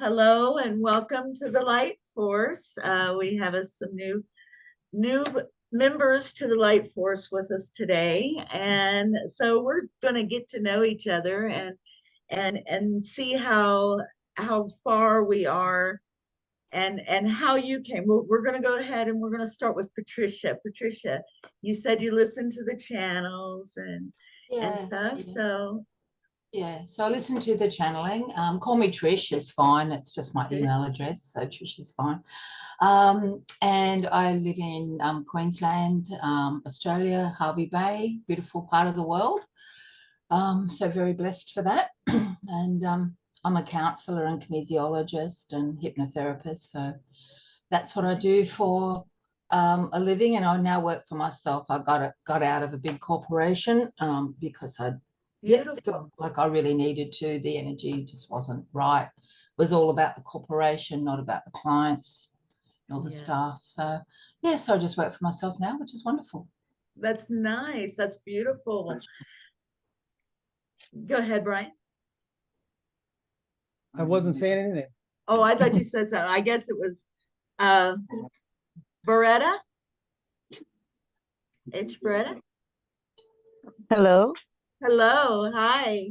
Hello and welcome to the Light Force. We have some new members to the Light Force with us today, and so we're going to get to know each other and see how far we are and how you came. We're going to go ahead and we're going to start with Patricia. Patricia, you said you listened to the channels and stuff, so. Yeah, so I listen to the channeling. Call me Trish, is fine. It's just my Okay. email address, so Trish is fine. And I live in Queensland, Australia, Harvey Bay, beautiful part of the world. So very blessed for that. And I'm a counsellor and kinesiologist and hypnotherapist. So that's what I do for a living. And I now work for myself. I got out of a big corporation because Beautiful. like I really needed to. The energy just wasn't right. It was all about the corporation, not about the clients, all the staff. So yeah, so I just work for myself now, which is wonderful. That's nice. That's beautiful. Go ahead, Brian. I wasn't saying anything. Oh, I thought you said so. I guess it was Beretta. Beretta. Hello. Hello. Hi.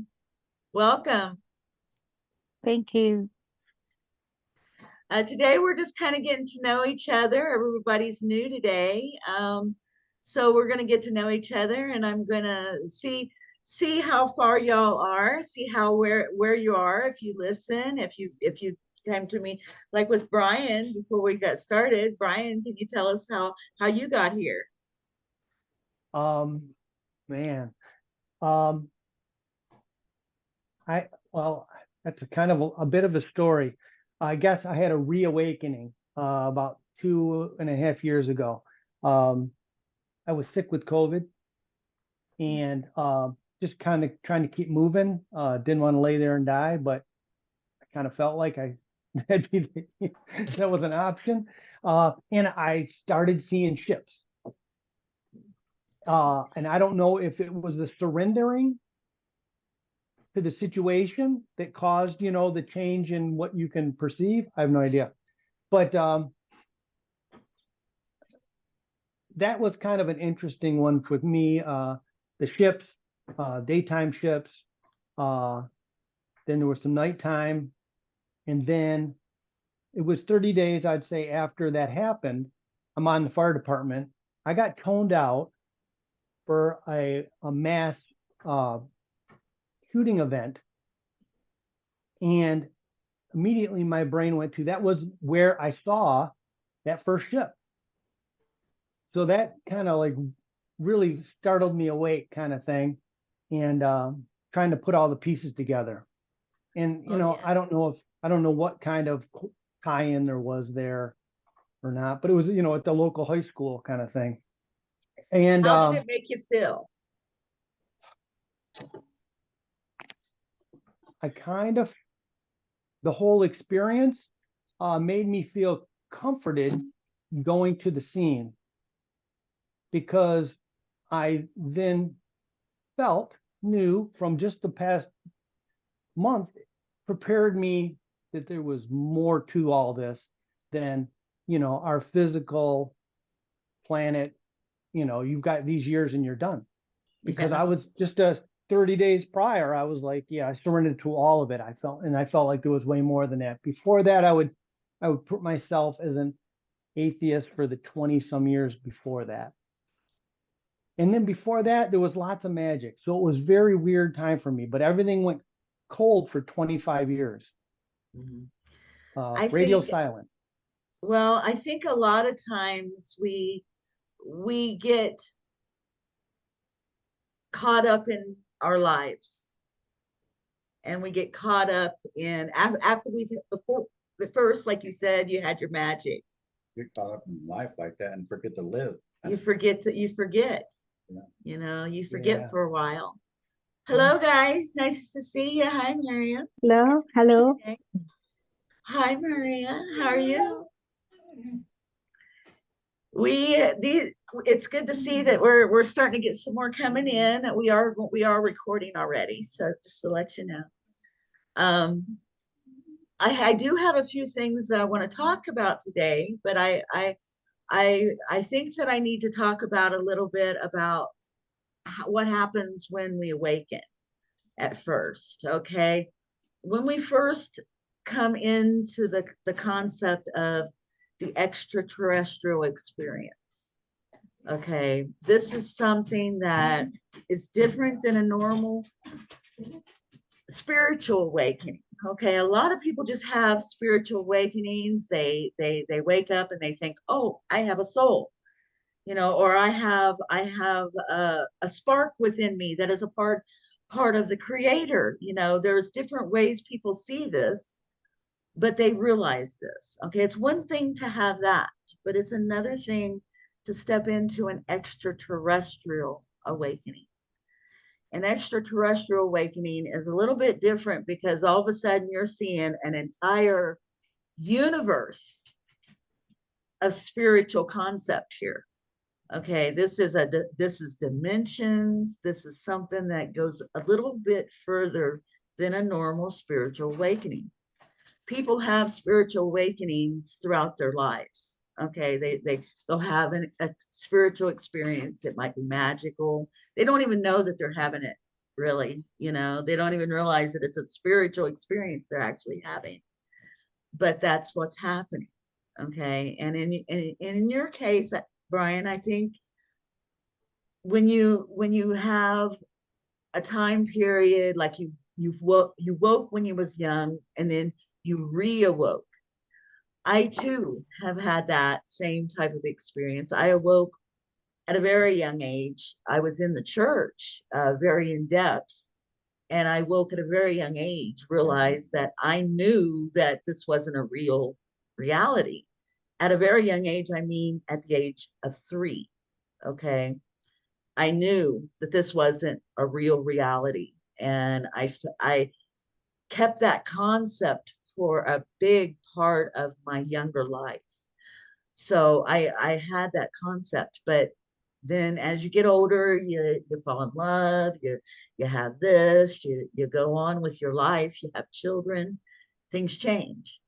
Welcome. Thank you. Today we're just kind of getting to know each other. Everybody's new today. So we're going to get to know each other, and I'm going to see how far y'all are, see where you are, if you listen, if you came to me, like with Brian before we got started. Brian, can you tell us how you got here? Man. Well, that's kind of a bit of a story. I guess I had a reawakening about 2.5 years ago. I was sick with COVID and just kind of trying to keep moving. Didn't want to lay there and die, but I kind of felt like that was an option. And I started seeing ships. And I don't know if it was the surrendering to the situation that caused, the change in what you can perceive. I have no idea. But that was kind of an interesting one with me. The ships, daytime ships, then there was some nighttime. And then it was 30 days, I'd say, after that happened. I'm on the fire department. I got toned out for a mass shooting event, and immediately my brain went to that was where I saw that first ship. So that kind of like really startled me awake, kind of thing, and trying to put all the pieces together. And I don't know what kind of tie-in there was there or not, but it was at the local high school kind of thing. And how did it make you feel? The whole experience made me feel comforted going to the scene, because I then knew from just the past month, prepared me that there was more to all this than, our physical planet. You've got these years and you're done. Because I was just 30 days prior, I was like, yeah, I surrendered to all of it. I felt like there was way more than that. Before that, I would put myself as an atheist for the 20 some years before that. And then before that, there was lots of magic. So it was a very weird time for me, but everything went cold for 25 years. Mm-hmm. Radio silence. Well, I think a lot of times we get caught up in our lives, and we get caught up in after first, like you said, you had your magic. Get caught up in life like that and forget to live. You forget. Yeah. You forget for a while. Hello, guys. Nice to see you. Hi, Maria. Hello. Okay. Hi, Maria. How are you? It's good to see that we're starting to get some more coming in. We are recording already, so just to let you know. I do have a few things that I want to talk about today, but I think that I need to talk about a little bit about what happens when we awaken at first. Okay, when we first come into the concept of the extraterrestrial experience. Okay, this is something that is different than a normal spiritual awakening. Okay, a lot of people just have spiritual awakenings. They wake up and they think, oh, I have a soul, you know, or I have a spark within me that is a part of the creator. You know, there's different ways people see this, but they realize this. Okay, it's one thing to have that, but it's another thing to step into an extraterrestrial awakening. An extraterrestrial awakening is a little bit different because all of a sudden you're seeing an entire universe of spiritual concept here. Okay, this is dimensions. This is something that goes a little bit further than a normal spiritual awakening. People have spiritual awakenings throughout their lives. Okay, they'll have a spiritual experience. It might be magical. They don't even know that they're having it, really. You know, they don't even realize that it's a spiritual experience they're actually having. But that's what's happening. Okay, and in your case, Brian, I think when you have a time period like you woke when you was young and then you reawoke. I too have had that same type of experience. I awoke at a very young age. I was in the church, very in depth, and I woke at a very young age, realized that I knew that this wasn't a real reality. At a very young age, I mean at the age of 3, okay? I knew that this wasn't a real reality. And I kept that concept for a big part of my younger life. So I had that concept, but then as you get older, you fall in love, you have this, you go on with your life, you have children, things change.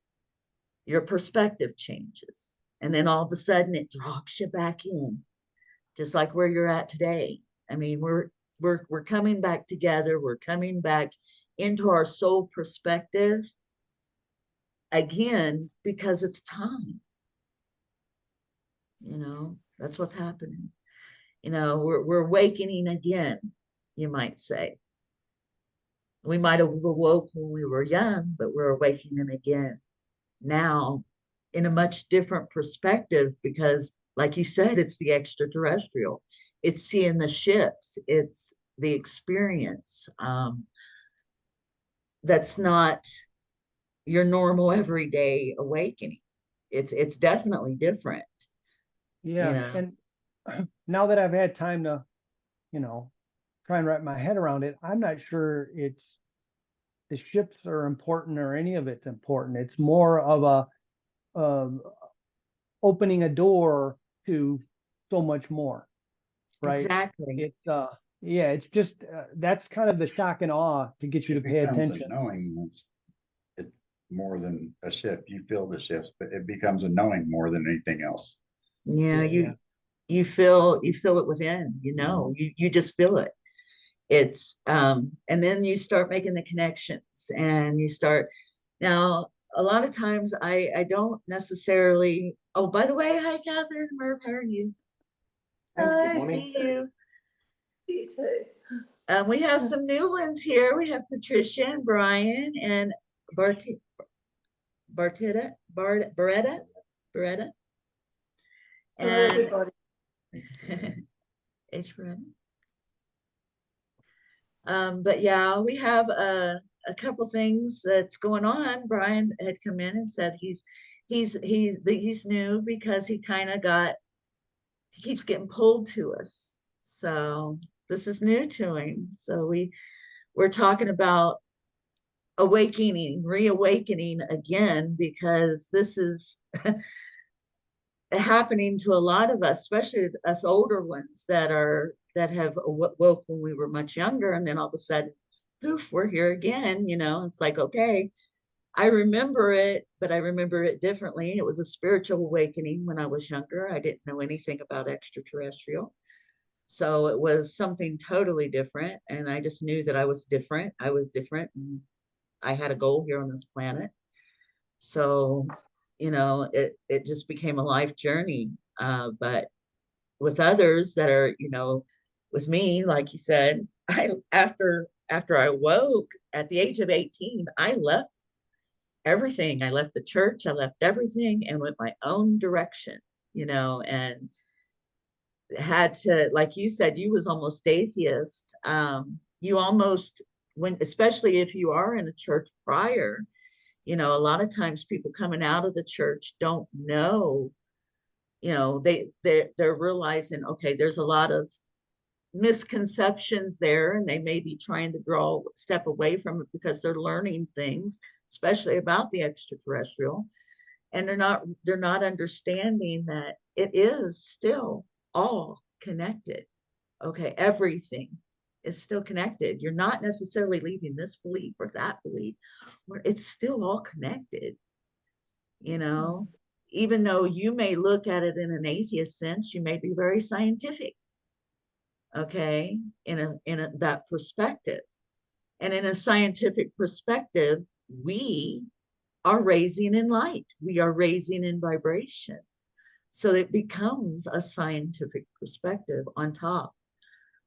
Your perspective changes. And then all of a sudden it drops you back in, just like where you're at today. I mean, we're coming back together, we're coming back into our soul perspective again because it's time. You know, that's what's happening. You know, we're awakening again, you might say. We might have awoke when we were young, but we're awakening again now in a much different perspective because, like you said, it's the extraterrestrial. It's seeing the ships. It's the experience. That's not your normal everyday awakening. It's definitely different. Yeah. You know? And now that I've had time to, you know, try and wrap my head around it, I'm not sure it's the ships are important or any of it's important. It's more of a opening a door to so much more, right? Exactly. It's yeah, it's just that's kind of the shock and awe to get you to pay Becomes attention. a knowing. It's more than a shift. You feel the shifts, but it becomes a knowing more than anything else. Yeah, Yeah. you feel it within, you know, you just feel it. It's and then you start making the connections and you start now a lot of times I don't necessarily. Oh, by the way, hi Catherine, Merv, how are you? It's good to see you. You too. We have some new ones here. We have Patricia and Brian and Beretta. Hello, And everybody. H. Beretta. But yeah, we have a couple things that's going on. Brian had come in and said he's new because he keeps getting pulled to us. So this is new to him. So we're talking about reawakening again, because this is happening to a lot of us, especially us older ones that have woke when we were much younger, and then all of a sudden, poof, we're here again. You know, it's like, okay, I remember it, but I remember it differently. It was a spiritual awakening when I was younger. I didn't know anything about extraterrestrial. So it was something totally different. And I just knew that I was different. I was different. And I had a goal here on this planet. So, it just became a life journey. But with others that are, with me, like you said, after I woke at the age of 18, I left everything. I left the church, I left everything and went my own direction, and had to, like you said, you was almost atheist. You almost, when, especially if you are in a church prior, a lot of times people coming out of the church don't know, they're realizing, okay, there's a lot of misconceptions there, and they may be trying to step away from it because they're learning things, especially about the extraterrestrial, and they're not understanding that it is still all connected. Okay, everything is still connected. You're not necessarily leaving this belief or that belief, where it's still all connected, even though you may look at it in an atheist sense, you may be very scientific, okay, in that perspective. And in a scientific perspective, we are raising in light, we are raising in vibration. So it becomes a scientific perspective on top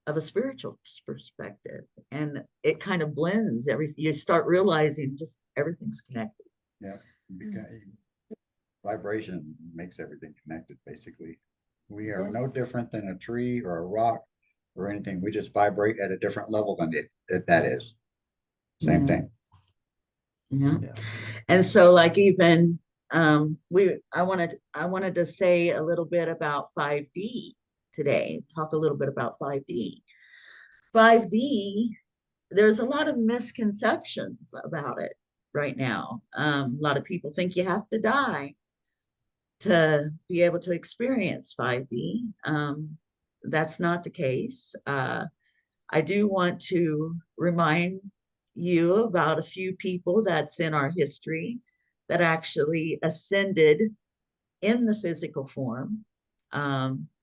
of a spiritual perspective. And it kind of blends everything. You start realizing just everything's connected. Yeah, because vibration makes everything connected, basically. We are no different than a tree or a rock or anything. We just vibrate at a different level than that is. Same thing. Yeah. Yeah. And so, like, even I wanted to say a little bit about 5D today, talk a little bit about 5D. 5D, there's a lot of misconceptions about it right now. A lot of people think you have to die to be able to experience 5D. That's not the case. I do want to remind you about a few people that's in our history that actually ascended in the physical form.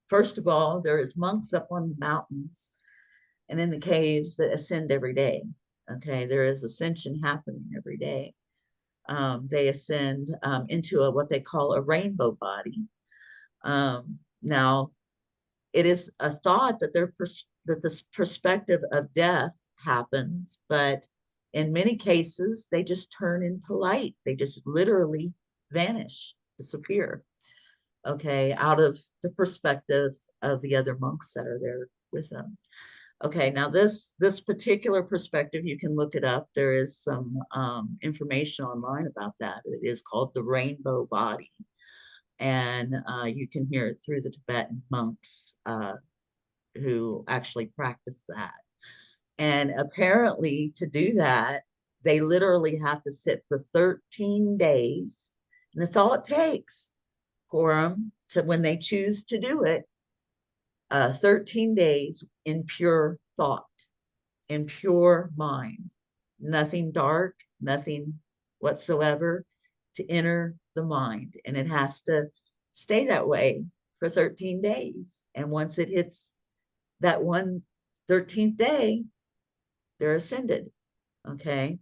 First of all, there is monks up on the mountains and in the caves that ascend every day. Okay, there is ascension happening every day. They ascend into what they call a rainbow body. Now, it is a thought that that this perspective of death happens, but in many cases, they just turn into light. They just literally vanish, disappear, okay, out of the perspectives of the other monks that are there with them. Okay, now this particular perspective, you can look it up. There is some information online about that. It is called the rainbow body. And you can hear it through the Tibetan monks who actually practice that. And apparently to do that, they literally have to sit for 13 days. And that's all it takes for them to, when they choose to do it, 13 days in pure thought, in pure mind, nothing dark, nothing whatsoever to enter the mind. And it has to stay that way for 13 days. And once it hits that 13th day, they're ascended. Okay.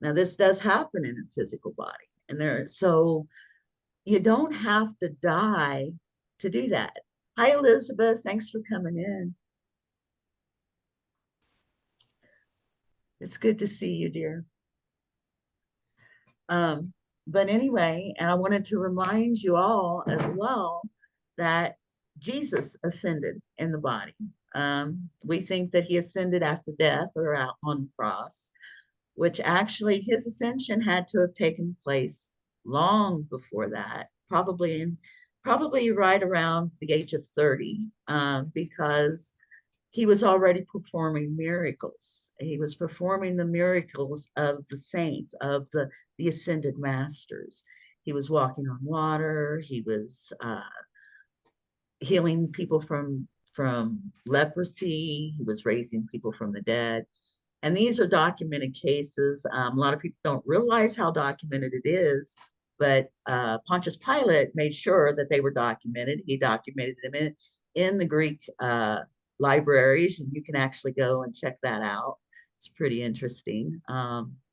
Now this does happen in a physical body. And so you don't have to die to do that. Hi, Elizabeth. Thanks for coming in. It's good to see you, dear. But anyway, and I wanted to remind you all as well that Jesus ascended in the body. We think that he ascended after death or out on the cross, which actually his ascension had to have taken place long before that, probably right around the age of 30, because he was already performing miracles. He was performing the miracles of the saints, of the ascended masters. He was walking on water. He was healing people from leprosy. He was raising people from the dead. And these are documented cases. A lot of people don't realize how documented it is, but Pontius Pilate made sure that they were documented. He documented them in the Greek libraries, and you can actually go and check that out. It's pretty interesting.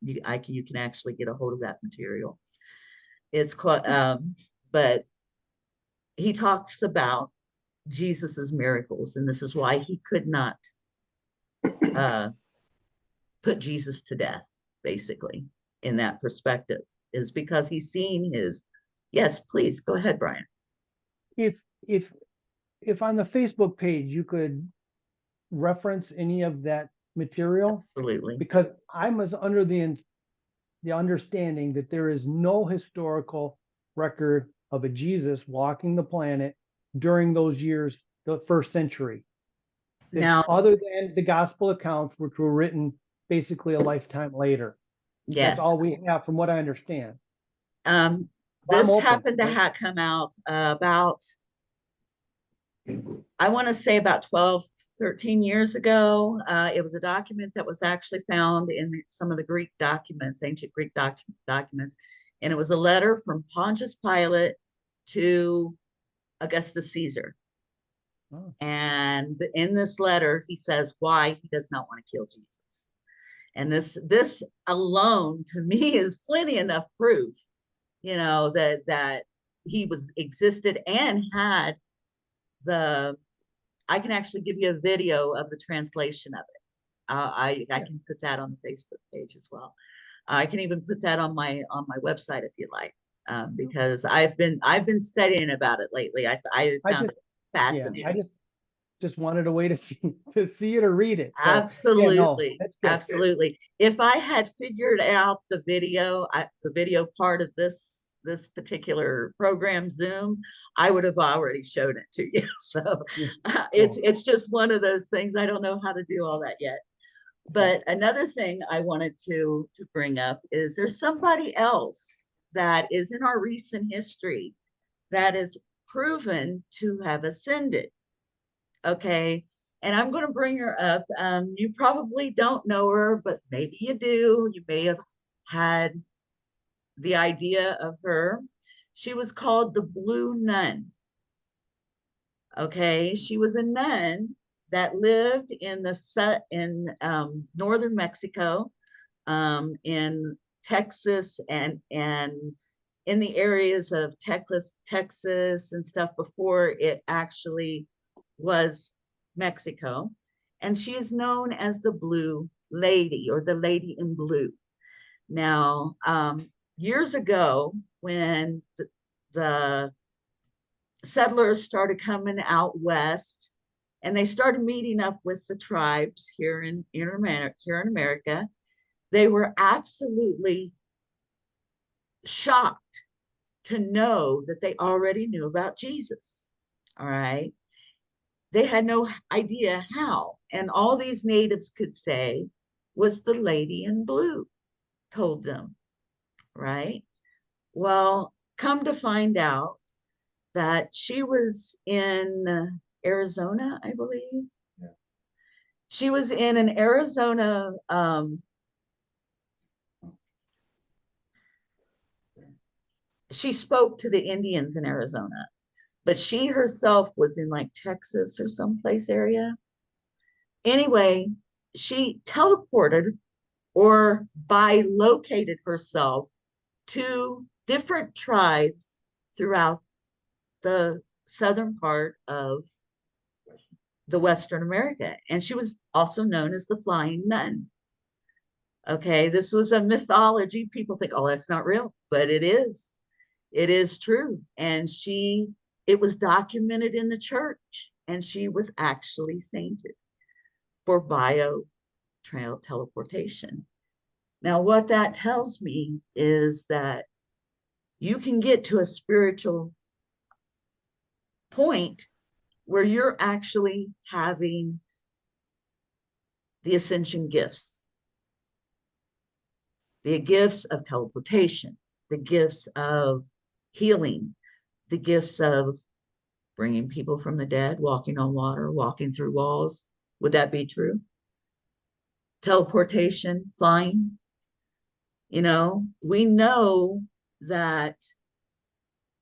You can actually get a hold of that material. It's quite, but he talks about Jesus's miracles, and this is why he could not put Jesus to death, basically, in that perspective, is because he's seen his. Yes, please go ahead, Brian. If on the Facebook page you could reference any of that material, Absolutely. because I was under the understanding that there is no historical record of a Jesus walking the planet during those years, the first century. Now, other than the gospel accounts, which were written basically a lifetime later. yes, That's all we have from what I understand. this open, happened to right? come out about, I want to say about 12, 13 years ago. It was a document that was actually found in some of the Greek documents, ancient Greek documents. And it was a letter from Pontius Pilate to Augustus Caesar. Oh. And in this letter, he says why he does not want to kill Jesus. And this alone, to me, is plenty enough proof, that he existed and had I can actually give you a video of the translation of it. I can put that on the Facebook page as well. I can even put that on my website if you like, because I've been studying about it lately. I found it fascinating. Yeah, I just wanted a way to see it or read it. So, absolutely, that's good. absolutely. If I had figured out the video part of this particular program, Zoom, I would have already shown it to you. So it's just one of those things. I don't know how to do all that yet. But another thing I wanted to bring up is there's somebody else that is in our recent history that is proven to have ascended. Okay. And I'm going to bring her up. You probably don't know her, but maybe you do. You may have had the idea of her. She was called the Blue Nun. Okay. She was a nun that lived in northern Mexico, in Texas, and in the areas of Texas and stuff before it actually was Mexico. And she is known as the Blue Lady, or the Lady in Blue. Now, years ago, when the settlers started coming out west, and they started meeting up with the tribes here in America, they were absolutely shocked to know that they already knew about Jesus. All right. They had no idea how. And all these natives could say was the Lady in Blue told them, right? Well, come to find out that she was in Arizona, I believe. Yeah. She was in an Arizona she spoke to the Indians in Arizona, but she herself was in like Texas or someplace area. Anyway, she teleported or bilocated herself to different tribes throughout the southern part of the Western America. And she was also known as the Flying Nun. Okay, this was a mythology. People think, oh, that's not real, but it is. It is true. And it was documented in the church, and she was actually sainted for teleportation. Now, what that tells me is that you can get to a spiritual point where you're actually having the ascension gifts, the gifts of teleportation, the gifts of healing, the gifts of bringing people from the dead, walking on water, walking through walls. Would that be true? teleportation, flying. You know, we know that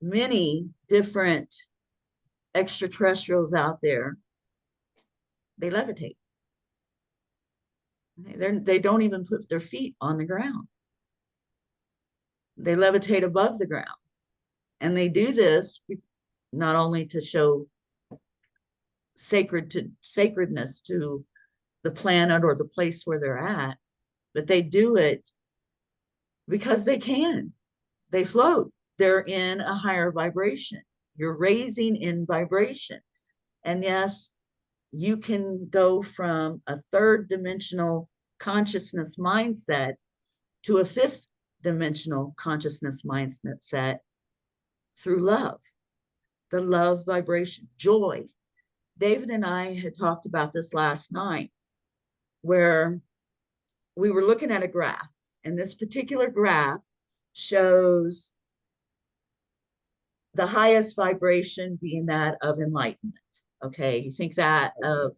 many different extraterrestrials out there, they levitate. They don't even put their feet on the ground. They levitate above the ground. And they do this not only to show sacredness to the planet or the place where they're at, but they do it because they can. They float. They're in a higher vibration. You're raising in vibration. And yes, you can go from a third dimensional consciousness mindset to a fifth dimensional consciousness mindset through love, the love vibration, joy. David and I had talked about this last night, where we were looking at a graph, and this particular graph shows the highest vibration being that of enlightenment. Okay, you think that of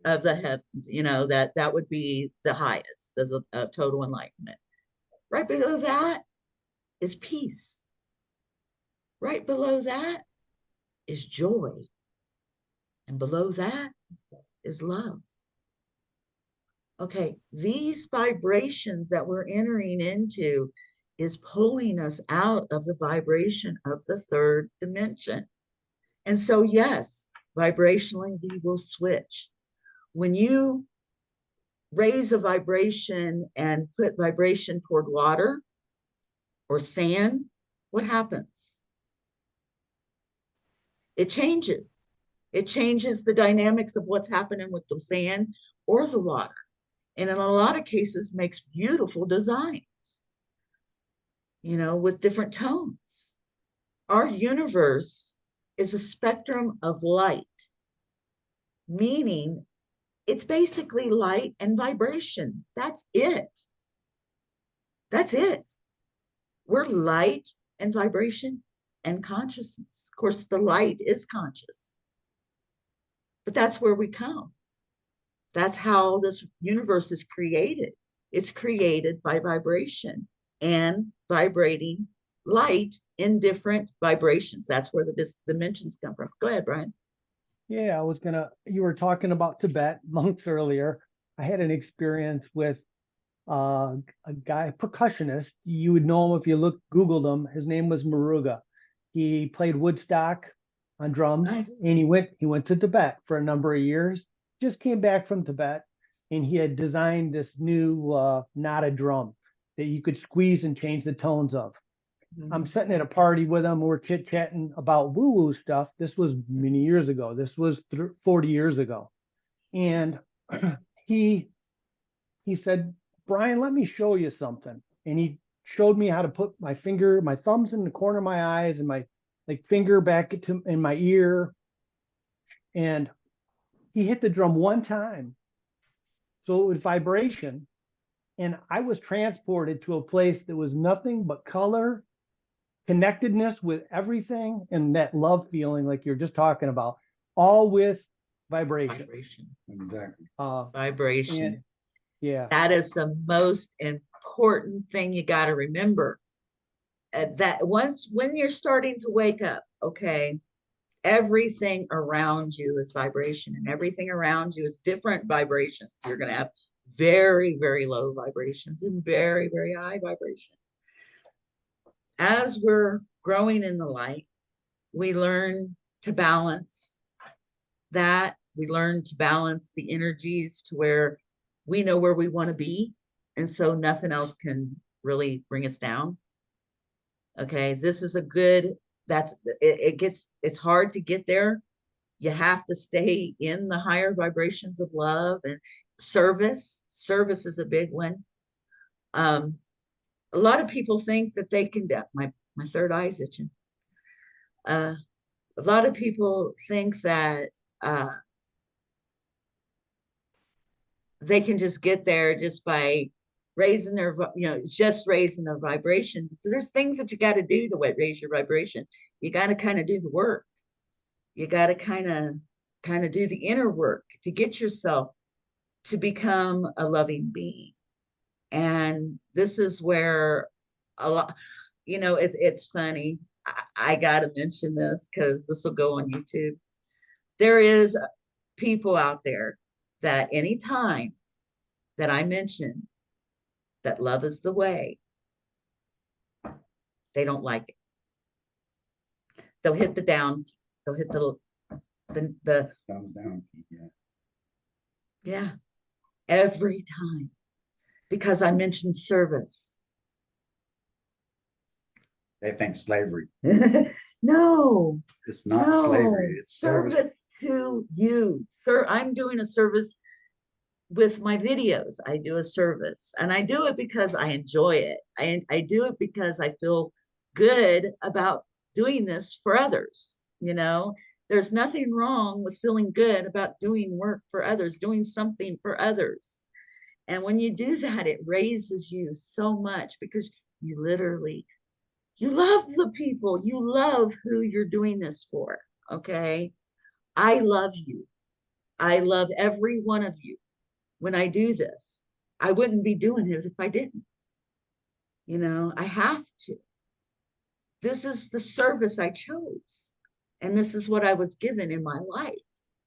the heavens, you know, that would be the highest, the total enlightenment. Right below that is peace. Right below that is joy. And below that is love. Okay, these vibrations that we're entering into is pulling us out of the vibration of the third dimension. And so, yes, vibrationally, we will switch. When you raise a vibration and put vibration toward water or sand, what happens? It changes. It changes the dynamics of what's happening with the sand or the water. And in a lot of cases makes beautiful designs, you know, with different tones. Our universe is a spectrum of light, meaning it's basically light and vibration. That's it. That's it. We're light and vibration and consciousness. Of course, the light is conscious, but that's where we come. That's how this universe is created. It's created by vibration and vibrating light in different vibrations. That's where the dimensions come from. Go ahead, Brian. Yeah, you were talking about Tibet monks earlier. I had an experience with a guy, percussionist. You would know him if you Googled him. His name was Muruga. He played Woodstock on drums. Nice. And he went to Tibet for a number of years. Just came back from Tibet, and he had designed this new knotted drum that you could squeeze and change the tones of. I'm sitting at a party with him. We're chit-chatting about woo-woo stuff. This was many years ago. This was 40 years ago. And he said, Brian, let me show you something. And he showed me how to put my thumbs in the corner of my eyes and my finger back in my ear. And he hit the drum one time. So it was vibration. And I was transported to a place that was nothing but color, connectedness with everything, and that love feeling like you're just talking about, all with vibration. Exactly. Vibration. Yeah. That is the most important thing you got to remember. That when you're starting to wake up, okay, everything around you is vibration, and everything around you is different vibrations. You're going to have very, very low vibrations and very, very high vibration. As we're growing in the light, we learn to balance that. We learn to balance the energies to where we know where we want to be. And so nothing else can really bring us down. Okay, this is a good, it's hard to get there. You have to stay in the higher vibrations of love and service. Service is a big one. A lot of people think that they can, my third eye's itching. A lot of people think that they can just get there just by raising their, just raising their vibration. There's things that you got to do to raise your vibration. You got to kind of do the work. You got to kind of do the inner work to get yourself to become a loving being. And this is where a lot, it's funny. I got to mention this because this will go on YouTube. There is people out there that anytime that I mention that love is the way, they don't like it. They'll hit the down, they'll hit the Thumbs down. yeah, every time, because I mentioned service. They think slavery. No, It's not slavery. It's service to you. Sir, I'm doing a service with my videos. I do a service, and I do it because I enjoy it. I do it because I feel good about doing this for others. There's nothing wrong with feeling good about doing work for others, doing something for others. And when you do that, it raises you so much because you love the people. You love who you're doing this for. Okay. I love you. I love every one of you. When I do this, I wouldn't be doing it if I didn't. I have to. This is the service I chose. And this is what I was given in my life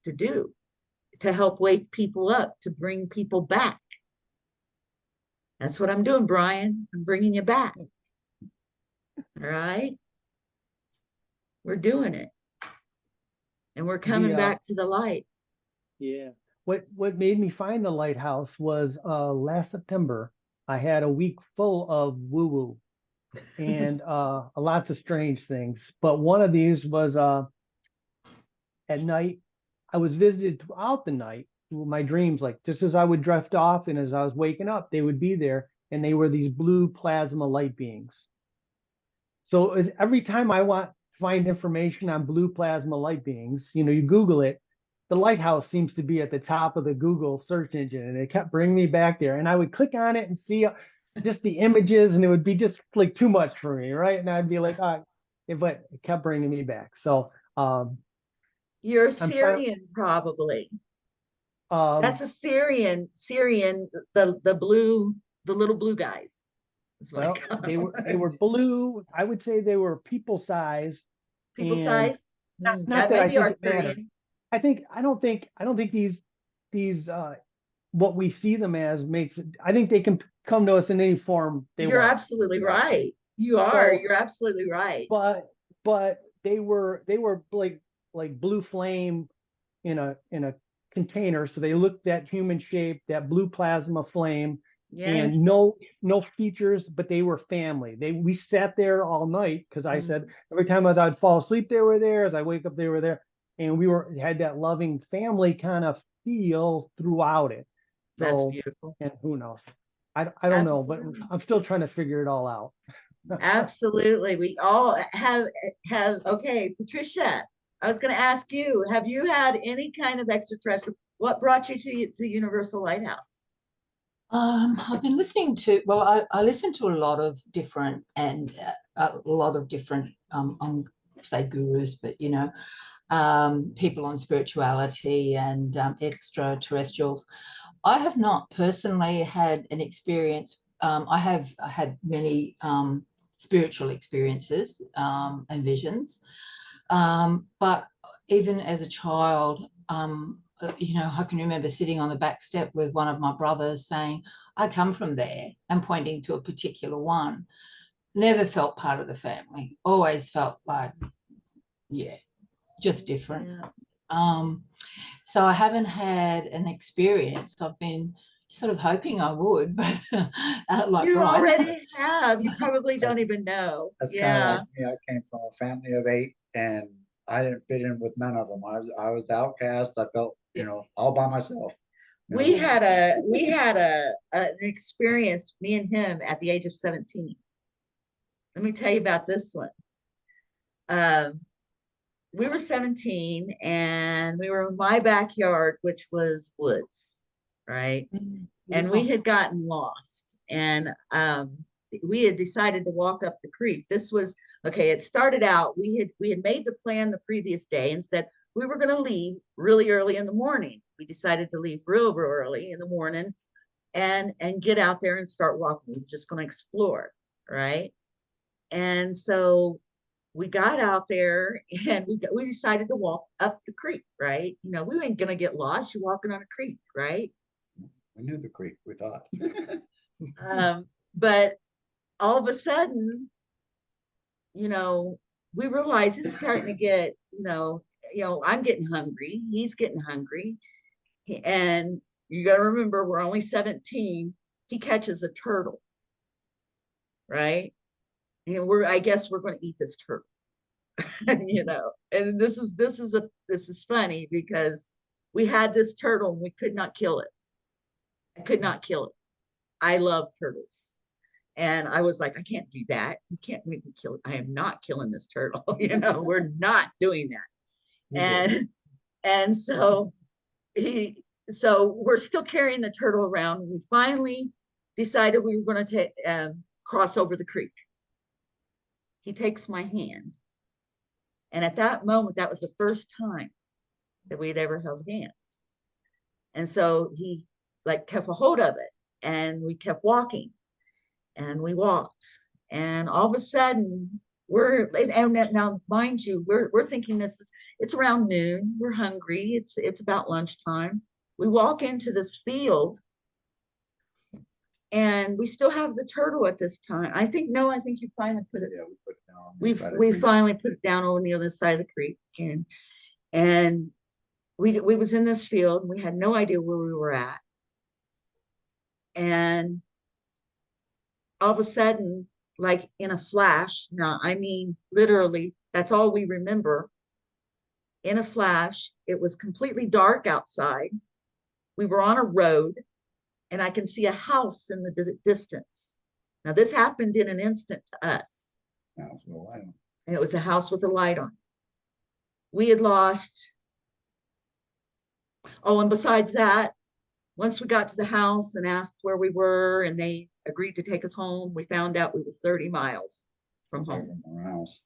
to do, to help wake people up, to bring people back. That's what I'm doing, Brian. I'm bringing you back. All right. We're doing it. And we're coming back to the light. Yeah. What made me find the lighthouse was last September, I had a week full of woo-woo and lots of strange things. But one of these was at night, I was visited throughout the night through my dreams, like just as I would drift off and as I was waking up, they would be there, and they were these blue plasma light beings. So every time I find information on blue plasma light beings, you Google it, the lighthouse seems to be at the top of the Google search engine, and it kept bringing me back there. And I would click on it and see just the images, and it would be just like too much for me, right? And I'd be like, but it kept bringing me back. So you're Syrian, probably. That's a Syrian, the little blue guys. Well, they were blue. I would say they were people size. People size? Not that I think it matters. I don't think these what we see them as makes it. I think they can come to us in any form they want. You're absolutely right. You're absolutely right. But they were like blue flame in a container. So they looked that human shape, that blue plasma flame. Yes. And no features, but they were family. We sat there all night because I said every time as I'd fall asleep, they were there. As I wake up, they were there, and we had that loving family kind of feel throughout it. So, that's beautiful. And who knows? I don't know, but I'm still trying to figure it all out. Absolutely, we all have. Okay, Patricia, I was going to ask you: have you had any kind of extraterrestrial? What brought you to Universal Lighthouse? I've been listening to, I listen to a lot of different say gurus, but people on spirituality and extraterrestrials. I have not personally had an experience. I have had many spiritual experiences and visions, but even as a child, I can remember sitting on the back step with one of my brothers saying, I come from there, and pointing to a particular one. Never felt part of the family. Always felt like, just different. Yeah. So I haven't had an experience. I've been sort of hoping I would, but you already have. You probably don't even know. That's kind of like me. I came from a family of 8, and I didn't fit in with none of them. I was the outcast. I felt, all by myself. We had an experience, me and him, at the age of 17. Let me tell you about this one. We were 17, and we were in my backyard, which was woods, right? Mm-hmm. And we had gotten lost, and we had decided to walk up the creek. This was okay. It started out, we had made the plan the previous day and said, we were going to leave really early in the morning. We decided to leave real early in the morning and get out there and start walking. We were just going to explore, right? And so we got out there and we decided to walk up the creek, right? You know, we ain't going to get lost. You're walking on a creek, right? We knew the creek, we thought. But all of a sudden, you know, we realized it's starting to get, I'm getting hungry. He's getting hungry. And you got to remember, we're only 17. He catches a turtle, right? And I guess we're going to eat this turtle, you know. And this is funny because we had this turtle and we could not kill it. I could not kill it. I love turtles. And I was like, I can't do that. You can't make me kill it. I am not killing this turtle. You know, we're not doing that. And so we're still carrying the turtle around. We finally decided we were going to cross over the creek. He takes my hand. And at that moment, that was the first time that we had ever held hands. And so he like kept a hold of it and we kept walking and we walked. And all of a sudden and now mind you, we're thinking it's around noon. We're hungry. It's about lunchtime. We walk into this field and we still have the turtle at this time. I think you finally put it. Yeah, we put it down. We finally put it down over on the other side of the creek, and we was in this field. And we had no idea where we were at, and all of a sudden, like in a flash. Now, I mean, literally, that's all we remember. In a flash, it was completely dark outside. We were on a road, and I can see a house in the distance. Now, this happened in an instant to us. House with a light on. And it was a house with a light on. We had lost. Oh, and besides that, once we got to the house and asked where we were, and they agreed to take us home, we found out we were 30 miles from home. From our house.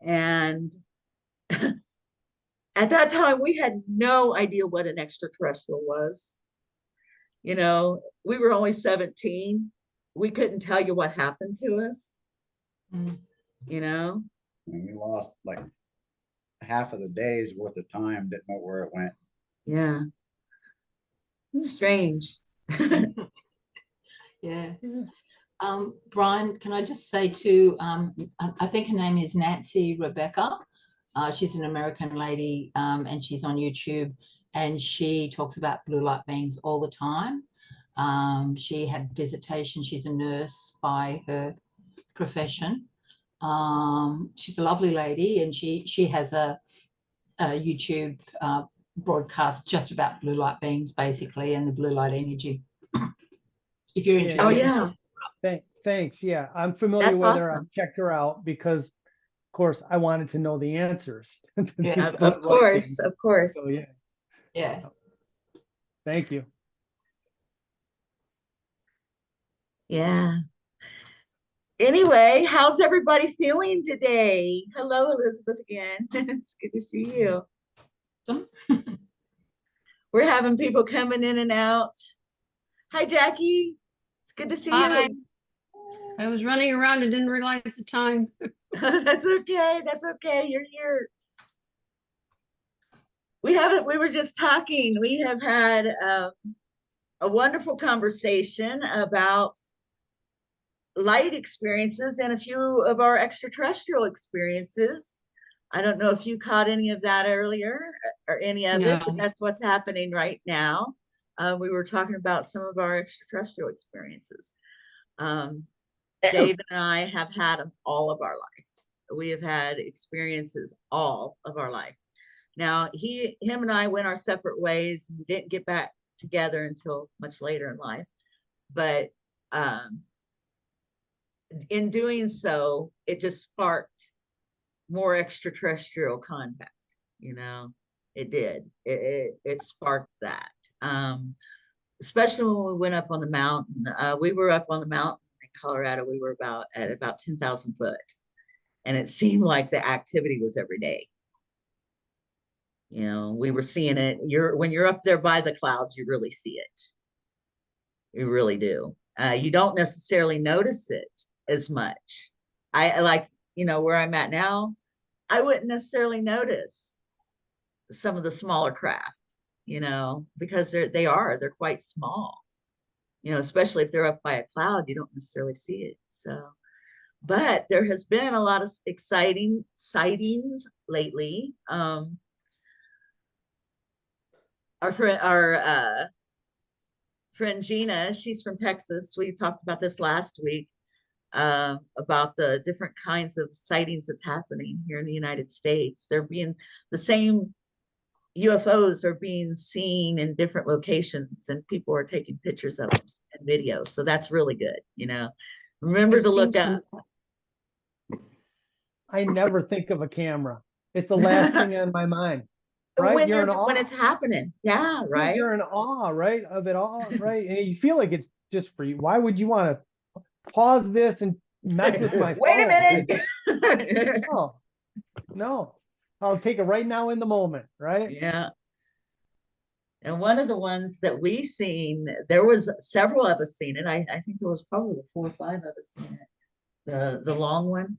And at that time, we had no idea what an extraterrestrial was. You know, we were only 17. We couldn't tell you what happened to us. You know? And we lost like half of the day's worth of time, didn't know where it went. Yeah. Strange. Yeah. Brian, can I just say too, I think her name is Nancy Rebecca. She's an American lady, and she's on YouTube, and she talks about blue light beings all the time. She had visitation. She's a nurse by her profession. She's a lovely lady, and she has a YouTube broadcast just about blue light beings, basically, and the blue light energy. If you're interested. Oh, yeah. Thanks. Yeah, I'm familiar That's with her. awesome. I've checked her out because, of course, I wanted to know the answers. to Yeah, these Of blue light course, beings. of course. So, yeah, Yeah. thank you. Yeah. Anyway, how's everybody feeling today? Hello, Elizabeth, again. It's good to see you. We're having people coming in and out. Hi, Jackie. It's good to see Hi. you. I was running around and didn't realize the time. That's okay. That's okay. You're here. We were just talking. We have had a wonderful conversation about light experiences and a few of our extraterrestrial experiences. I don't know if you caught any of that earlier or any of it, but No. that's what's happening right now. We were talking about some of our extraterrestrial experiences. Dave and I have had them all of our life. We have had experiences all of our life. Now, him and I went our separate ways. We didn't get back together until much later in life. But in doing so, it just sparked more extraterrestrial contact. You know, it did. It sparked that. Especially when we went up on the mountain. We were up on the mountain in Colorado. We were at about 10,000 foot. And it seemed like the activity was every day. You know, we were seeing it. When you're up there by the clouds, you really see it. You really do. You don't necessarily notice it as much. I like, you know, where I'm at now, I wouldn't necessarily notice some of the smaller craft, you know, because they're quite small, you know, especially if they're up by a cloud, you don't necessarily see it. So, but there has been a lot of exciting sightings lately. Our friend Gina, she's from Texas. We talked about this last week, about the different kinds of sightings that's happening here in the United States. The same UFOs are being seen in different locations, and people are taking pictures of them and videos. So that's really good. You know, remember I've to seen look some. up. I never think of a camera. It's the last thing on my mind, right? when You're in when awe. it's happening. Yeah, right. You're in awe, right, of it all, right? And you feel like it's just for you. Why would you want to pause this and mess with my Wait a phone? minute. No, no. I'll take it right now in the moment, right? Yeah. And one of the ones that we seen, there was several of us seen it. I think there was probably 4 or 5 of us seen it. The long one.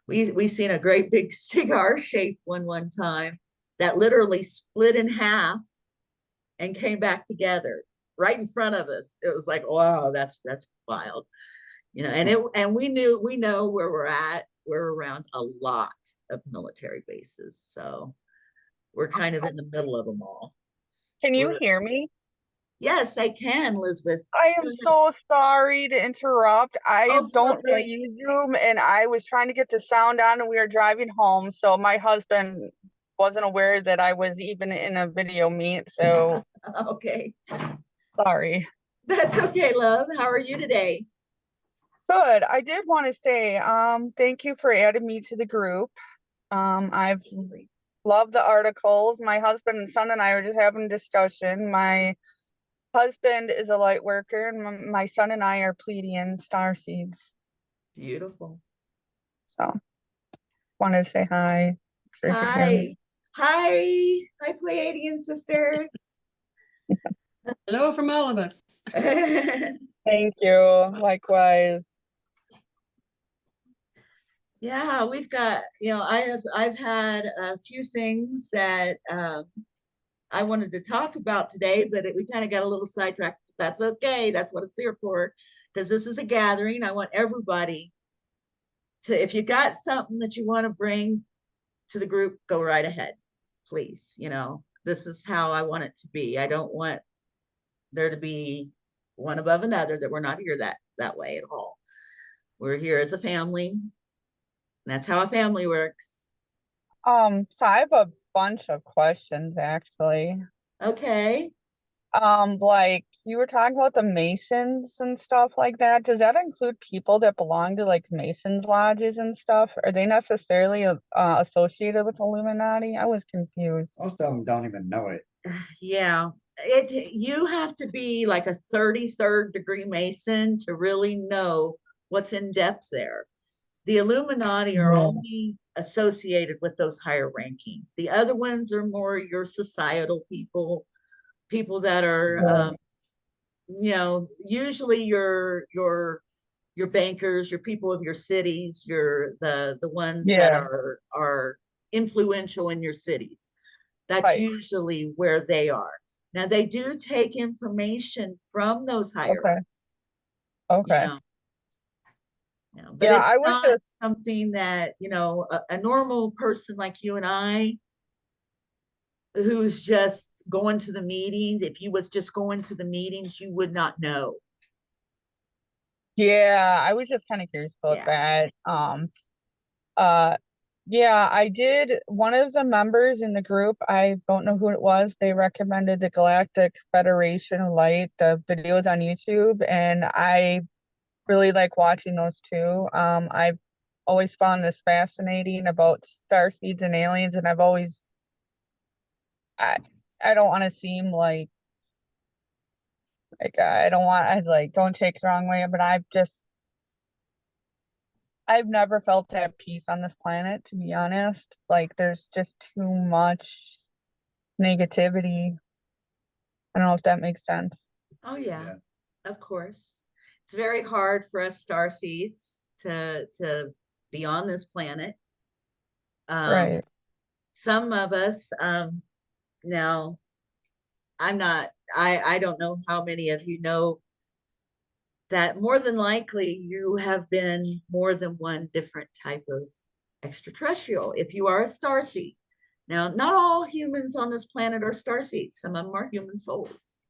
We seen a great big cigar shaped one time that literally split in half and came back together right in front of us. It was like, wow, that's wild. You know, and we know where we're at. We're around a lot of military bases. So we're kind of in the middle of them all. Can you We're- hear me? Yes, I can, Elizabeth. I am so sorry to interrupt. I Oh, don't really okay. use Zoom, and I was trying to get the sound on, and we were driving home, so my husband wasn't aware that I was even in a video meet, so Okay. sorry. That's okay, love. How are you today? Good. I did want to say, thank you for adding me to the group. I've loved the articles. My husband and son and I were just having a discussion. My husband is a light worker, and my son and I are Pleiadian star seeds. Beautiful. So, wanted to say hi. Sure you could hear me. Hi. Hi, Pleiadian sisters. Hello from all of us. Thank you. Likewise. Yeah, we've got, you know, I've had a few things that I wanted to talk about today, but we kind of got a little sidetracked. That's okay. That's what it's here for. Because this is a gathering. I want everybody to, if you got something that you want to bring to the group, go right ahead, please. You know, this is how I want it to be. I don't want there to be one above another, that we're not here that way at all. We're here as a family. That's how a family works. So I have a bunch of questions actually. Okay. Like you were talking about the Masons and stuff like that. Does that include people that belong to like Masons lodges and stuff? Are they necessarily associated with Illuminati? I was confused. Most of them don't even know it. Yeah. You have to be like a 33rd degree Mason to really know what's in depth there. The Illuminati are Yeah. only associated with those higher rankings. The other ones are more your societal people that are, Yeah. you know, usually your bankers, your people of your cities, the ones that Yeah. are influential in your cities. That's Right. usually where they are. Now they do take information from those higher Okay. ups, Okay. but Yeah, it's I was not just something that, you know, a normal person like you and I, who's just going to the meetings, if you was just going to the meetings, you would not know. yeah, I was just kind of curious about Yeah. that. Uh yeah, I did. One of the members in the group, I don't know who it was, they recommended the Galactic Federation of Light, the videos on YouTube, and I really like watching those too. I've always found this fascinating about star seeds and aliens, and I've always I don't want to seem like I don't want I like don't take the wrong way, but I've never felt at peace on this planet, to be honest. Like there's just too much negativity. I don't know if that makes sense. Oh, yeah, Yeah. of course. It's very hard for us star seeds to be on this planet. Right. Some of us, now I don't know how many of you know that more than likely you have been more than one different type of extraterrestrial if you are a starseed. Now, not all humans on this planet are starseeds. Some of them are human souls.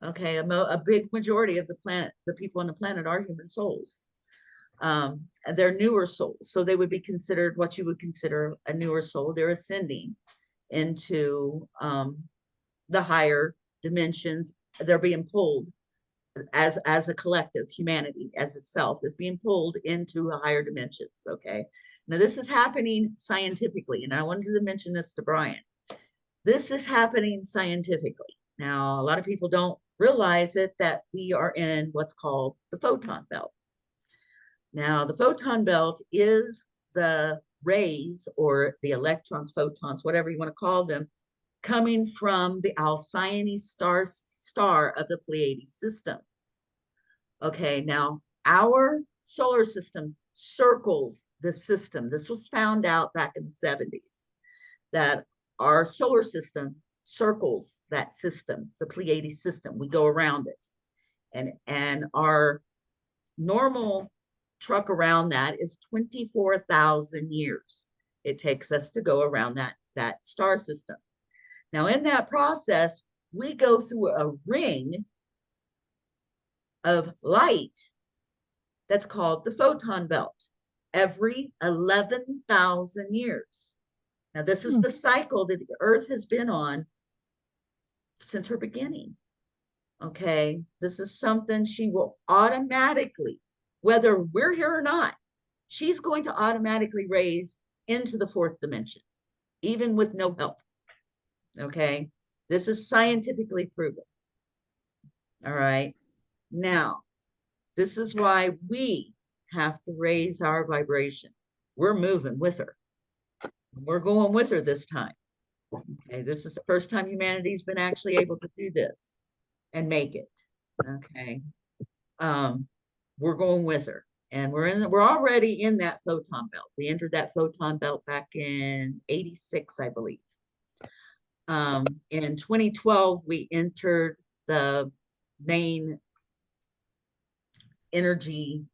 Okay, a big majority of the planet, the people on the planet are human souls. They're newer souls, so they would be considered what you would consider a newer soul. They're ascending into the higher dimensions. They're being pulled as a collective, humanity as a self is being pulled into higher dimensions. Okay, now this is happening scientifically, and I wanted to mention this to Brian. This is happening scientifically. Now, a lot of people don't realize it, that we are in what's called the photon belt. Now, the photon belt is the rays or the electrons, photons, whatever you want to call them, coming from the Alcyone star of the Pleiades system. Okay, now our solar system circles the system. This was found out back in the 70s, that our solar system circles that system, the Pleiades system. We go around it. And our normal truck around that is 24,000 years. It takes us to go around that star system. Now, in that process, we go through a ring of light that's called the photon belt every 11,000 years. Now, this is the cycle that the Earth has been on since her beginning. Okay, this is something she will automatically, whether we're here or not, she's going to automatically raise into the fourth dimension, even with no help. Okay, this is scientifically proven. All right, now, this is why we have to raise our vibration. We're moving with her. We're going with her this time. Okay, this is the first time humanity's been actually able to do this and make it. Okay, we're going with her, and we're already in that photon belt. We entered that photon belt back in '86, I believe. In 2012, we entered the main energy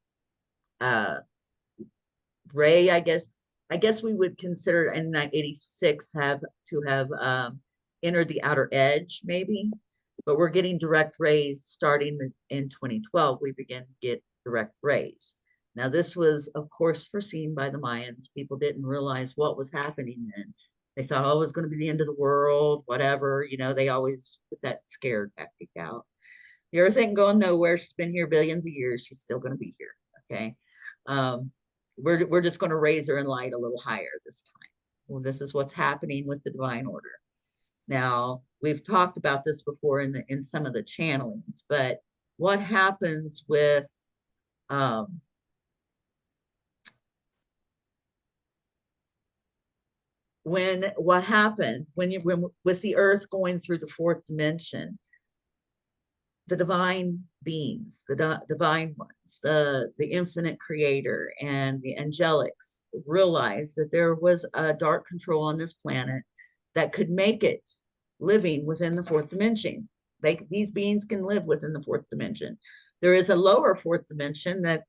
ray, I guess we would consider in 86 have entered the outer edge, maybe, but we're getting direct rays starting in 2012. We begin to get direct rays. Now, this was, of course, foreseen by the Mayans. People didn't realize what was happening then. They thought, oh, it was going to be the end of the world, whatever. You know, they always put that scared tactic out. The Earth ain't going nowhere. She's been here billions of years. She's still going to be here. Okay. We're just going to raise her in light a little higher this time. Well, this is what's happening with the divine order. Now, we've talked about this before in some of the channelings, but what happens with when with the Earth going through the fourth dimension, the divine beings, the divine ones, the infinite creator and the angelics realized that there was a dark control on this planet that could make it living within the fourth dimension. These beings can live within the fourth dimension. There is a lower fourth dimension that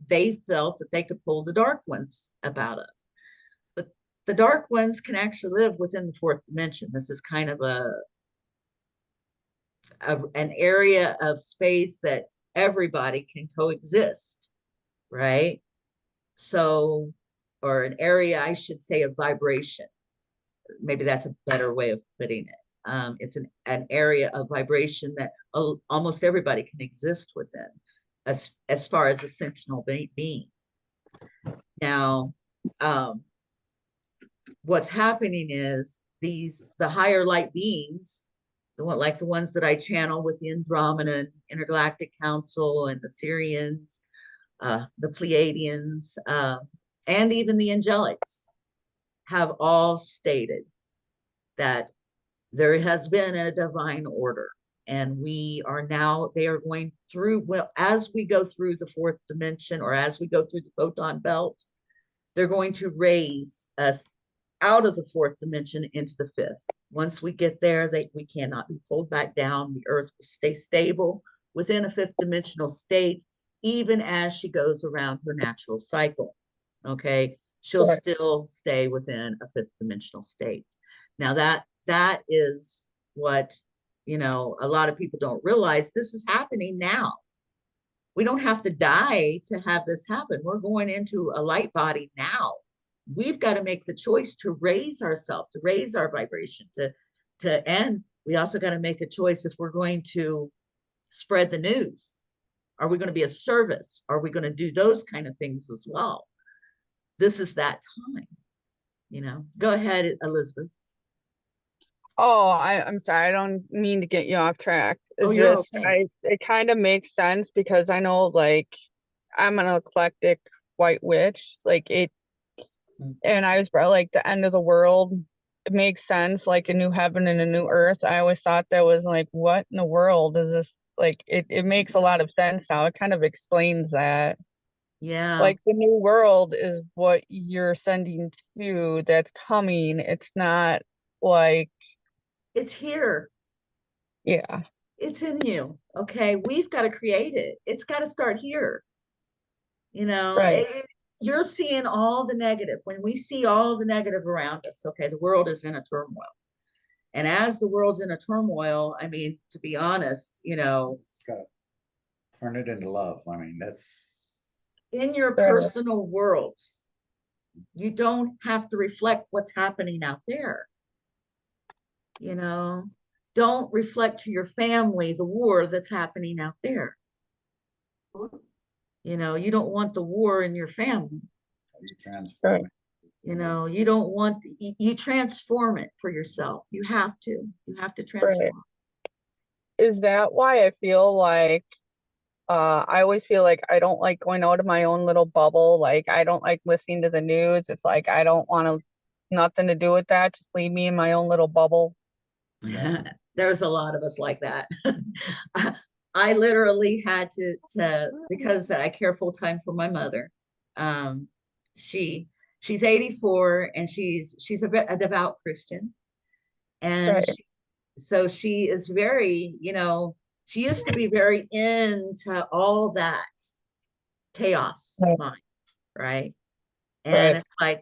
they felt that they could pull the dark ones up out of. But the dark ones can actually live within the fourth dimension. This is kind of an area of space that everybody can coexist, right? So, or an area, I should say, of vibration. Maybe that's a better way of putting it. It's an area of vibration that almost everybody can exist within, as far as ascensional being. Now, what's happening is the higher light beings, like the ones that I channel with the Andromedan Intergalactic Council and the Syrians, the Pleiadians, and even the angelics have all stated that there has been a divine order. And we are now, they are going through, well, as we go through the fourth dimension, or as we go through the photon belt, they're going to raise us out of the fourth dimension into the fifth. Once we get there, we cannot be pulled back down. The earth will stay stable within a fifth dimensional state, even as she goes around her natural cycle. Okay, she'll still stay within a fifth dimensional state. Now that is what, you know, a lot of people don't realize. This is happening now. We don't have to die to have this happen. We're going into a light body now. We've got to make the choice to raise ourselves, to raise our vibration, and we also got to make a choice if we're going to spread the news. Are we going to be a service? Are we going to do those kind of things as well? This is that time, you know. Go ahead, Elizabeth. Oh, I'm sorry. I don't mean to get you off track. It's you're just, okay. it kind of makes sense because I know, like, I'm an eclectic white witch, like it, and I was brought like the end of the world. It makes sense, like a new heaven and a new earth. I always thought that was like, what in the world is this? Like, it makes a lot of sense now. It kind of explains that. Yeah. Like the new world is what you're sending to that's coming. It's not like, It's here. yeah. It's in you. Okay, we've got to create it. It's got to start here. You know, Right. you're seeing all the negative. When we see all the negative around us, okay, the world is in a turmoil. And as the world's in a turmoil, I mean, to be honest, you know, Gotta turn it into love. I mean, that's in your personal worlds, you don't have to reflect what's happening out there. You know, don't reflect to your family the war that's happening out there. You know, you don't want the war in your family. you transform it. You know, you don't want, you transform it for yourself. You have to transform. Is that why I feel like I always feel like I don't like going out of my own little bubble. Like I don't like listening to the news. It's like I don't want to, nothing to do with that. Just leave me in my own little bubble. There's a lot of us like that. I literally had to because I care full time for my mother. She's 84 and she's a devout Christian, and so she is very, you know, she used to be very into all that chaos mind, right? And it's like,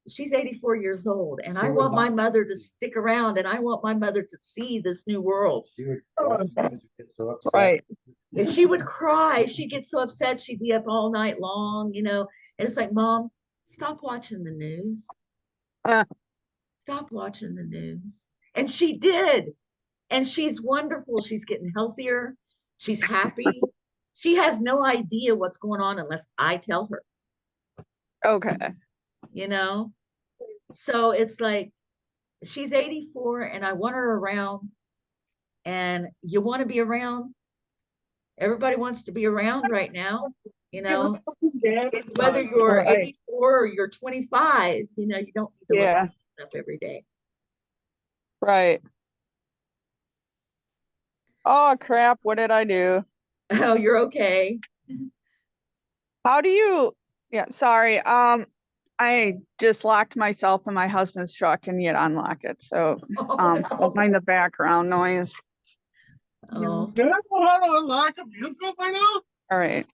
she's 84 years old, and I want my mother to stick around, and I want my mother to see this new world. She would get so upset. Right. And she would cry. She'd get so upset. She'd be up all night long, you know. And it's like, Mom, stop watching the news. Stop watching the news. And she did. And she's wonderful. She's getting healthier. She's happy. She has no idea what's going on unless I tell her. Okay. You know? So it's like, she's 84 and I want her around. And you want to be around? Everybody wants to be around right now, you know, whether you're 84 or you're 25, you know, you don't need to look at stuff every day. Right. Oh crap, what did I do? Oh, you're okay. How do you, sorry. I just locked myself in my husband's truck and yet unlock it. So don't mind the background noise. Oh. Do I know how to unlock a vehicle by now? All right.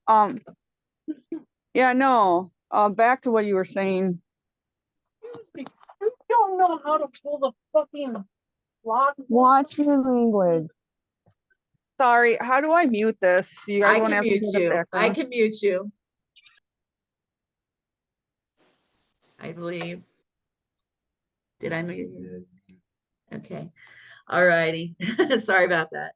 Yeah, no. Back to what you were saying. You don't know how to pull the fucking lock. Watch your language. Sorry, how do I mute this? You guys won't have to hear the background. I can mute you. I believe. Did I mute you? Okay. All righty. Sorry about that.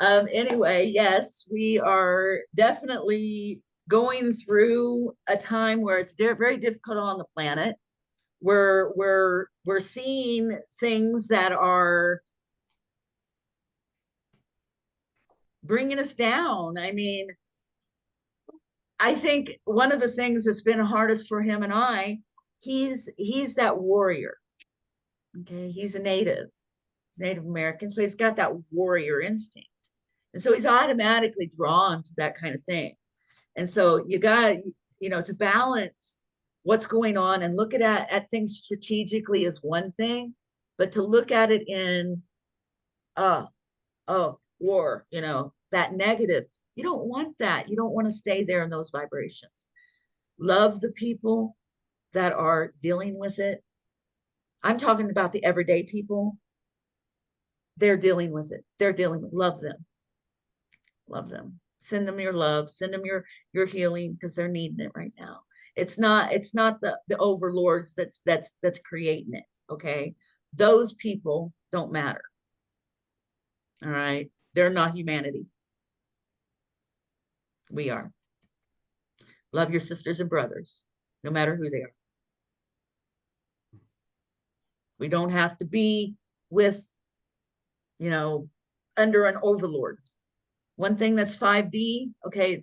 Anyway, yes, we are definitely going through a time where it's very difficult on the planet. We're seeing things that are bringing us down. I mean, I think one of the things that's been hardest for him and he's that warrior. Okay, he's a native. He's Native American, so he's got that warrior instinct. And so he's automatically drawn to that kind of thing. And so you got, to balance what's going on and look at things strategically is one thing, but to look at it in, war, that negative, you don't want that. You don't want to stay there in those vibrations. Love the people that are dealing with it. I'm talking about the everyday people. They're dealing with it. Love them. Love them. Send them your love. Send them your healing, because they're needing it right now. It's not the overlords that's creating it. Okay. Those people don't matter. All right. They're not humanity. We are. Love your sisters and brothers, no matter who they are. We don't have to be with, under an overlord. One thing that's 5D, okay,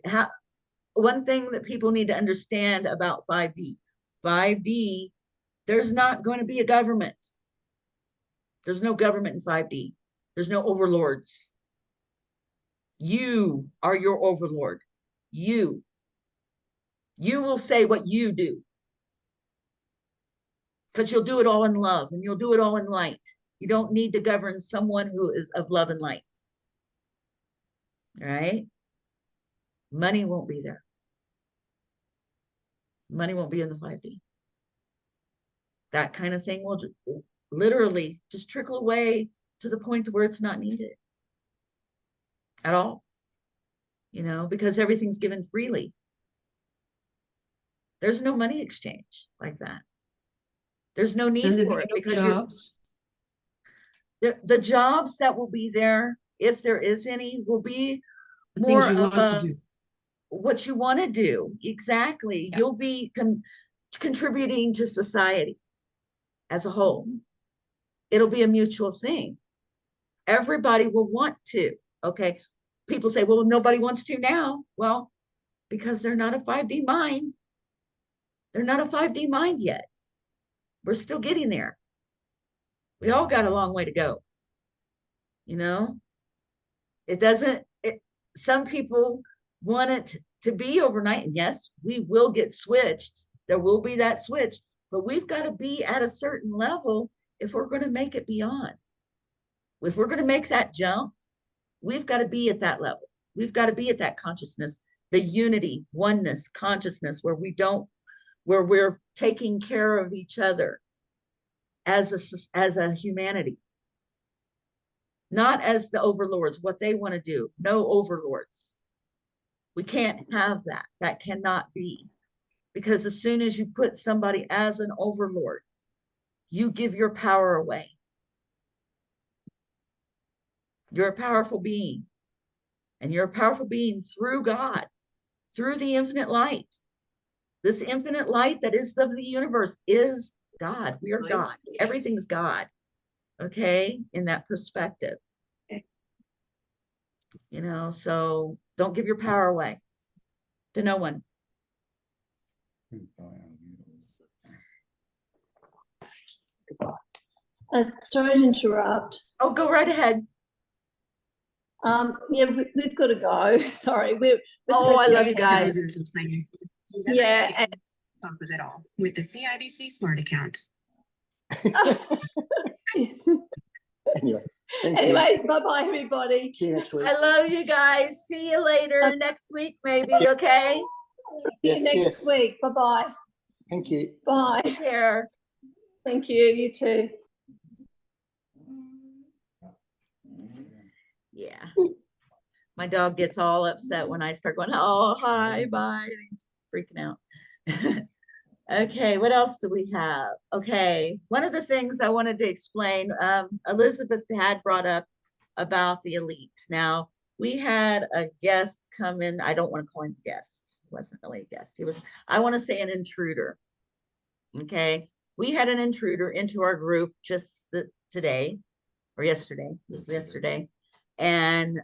one thing that people need to understand about 5D, there's not going to be a government. There's no government in 5D. There's no overlords. You are your overlord. You will say what you do, because you'll do it all in love and you'll do it all in light. You don't need to govern someone who is of love and light. All right? Money won't be there. Money won't be in the 5D. That kind of thing will literally just trickle away to the point where it's not needed at all, because everything's given freely. There's no money exchange like that. There's no need for it, because jobs. The jobs that will be there, if there is any, will be The more things you of want to do. what you want to do. Exactly. Yeah. You'll be contributing to society as a whole. It'll be a mutual thing. Everybody will want to. Okay. People say, well, nobody wants to now. Well, because they're not a 5D mind. They're not a 5D mind yet. We're still getting there. We all got a long way to go. Some people want it to be overnight. And yes, we will get switched. There will be that switch, but we've got to be at a certain level if we're going to make it beyond. If we're going to make that jump, we've got to be at that level. We've got to be at that consciousness, the unity, oneness, consciousness, where we're taking care of each other as a humanity, not as the overlords, what they want to do. No overlords. We can't have that. That cannot be, because as soon as you put somebody as an overlord, you give your power away. You're a powerful being, and you're a powerful being through God, through the infinite light. This infinite light that is of the universe is God. We are God. Everything's God. Okay, in that perspective. So don't give your power away to no one. Sorry to interrupt. Oh, go right ahead. Yeah, we've got to go. Sorry, we're Oh, I supposed to love be- you guys. Yeah, and- Stop it all with the CIBC Smart Account. Anyway, thank you. Anyway, bye-bye, everybody. See you next week. I love you guys. See you later next week, maybe. Okay. See you Yes, next yes. week. Bye-bye. Thank you. Bye. Take care. Thank you. You too. Yeah. My dog gets all upset when I start going, oh, hi, bye. He's freaking out. Okay, what else do we have? Okay, one of the things I wanted to explain, Elizabeth had brought up about the elites. Now, we had a guest come in. I don't want to call him a guest. He wasn't really a guest. He was, I want to say, an intruder. Okay, we had an intruder into our group just today or yesterday. It was yesterday. And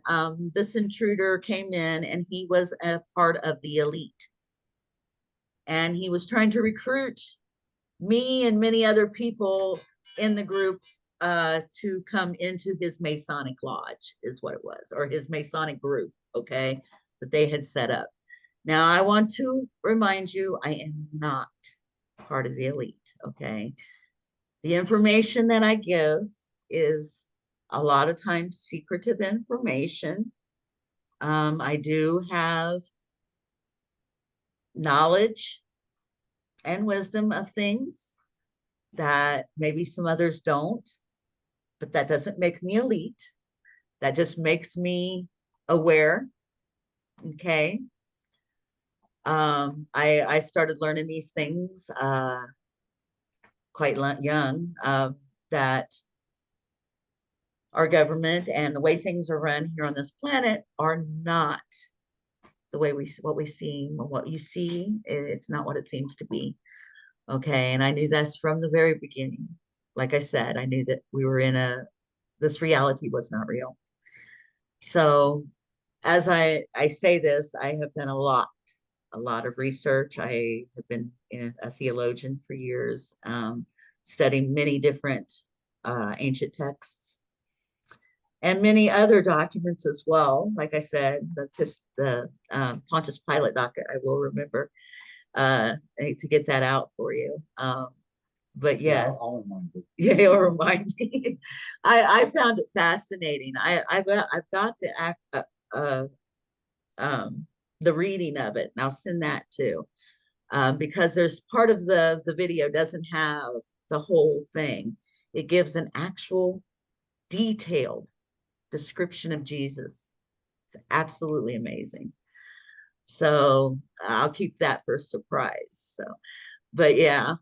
this intruder came in, and he was a part of the elite. and he was trying to recruit me and many other people in the group to come into his Masonic lodge, is what it was, or his Masonic group, okay, that they had set up. Now, I want to remind you, I am not part of the elite, okay? The information that I give is a lot of times secretive information. I do have knowledge and wisdom of things that maybe some others don't, but that doesn't make me elite. That just makes me aware, okay? I started learning these things quite young, that our government and the way things are run here on this planet are not the way what we see, or what you see. It's not what it seems to be. Okay, and I knew that's from the very beginning. Like I said, I knew that we were in this reality was not real. So as I say this, I have done a lot of research. I have been a theologian for years, studying many different ancient texts and many other documents as well. Like I said, the Pontius Pilate docket, I will remember to get that out for you. But yes, I'll remind you. yeah, it'll remind me. I found it fascinating. I've got the reading of it, and I'll send that too, because there's part of the video doesn't have the whole thing. It gives an actual detailed description of Jesus. It's absolutely amazing. So I'll keep that for a surprise. So, but yeah,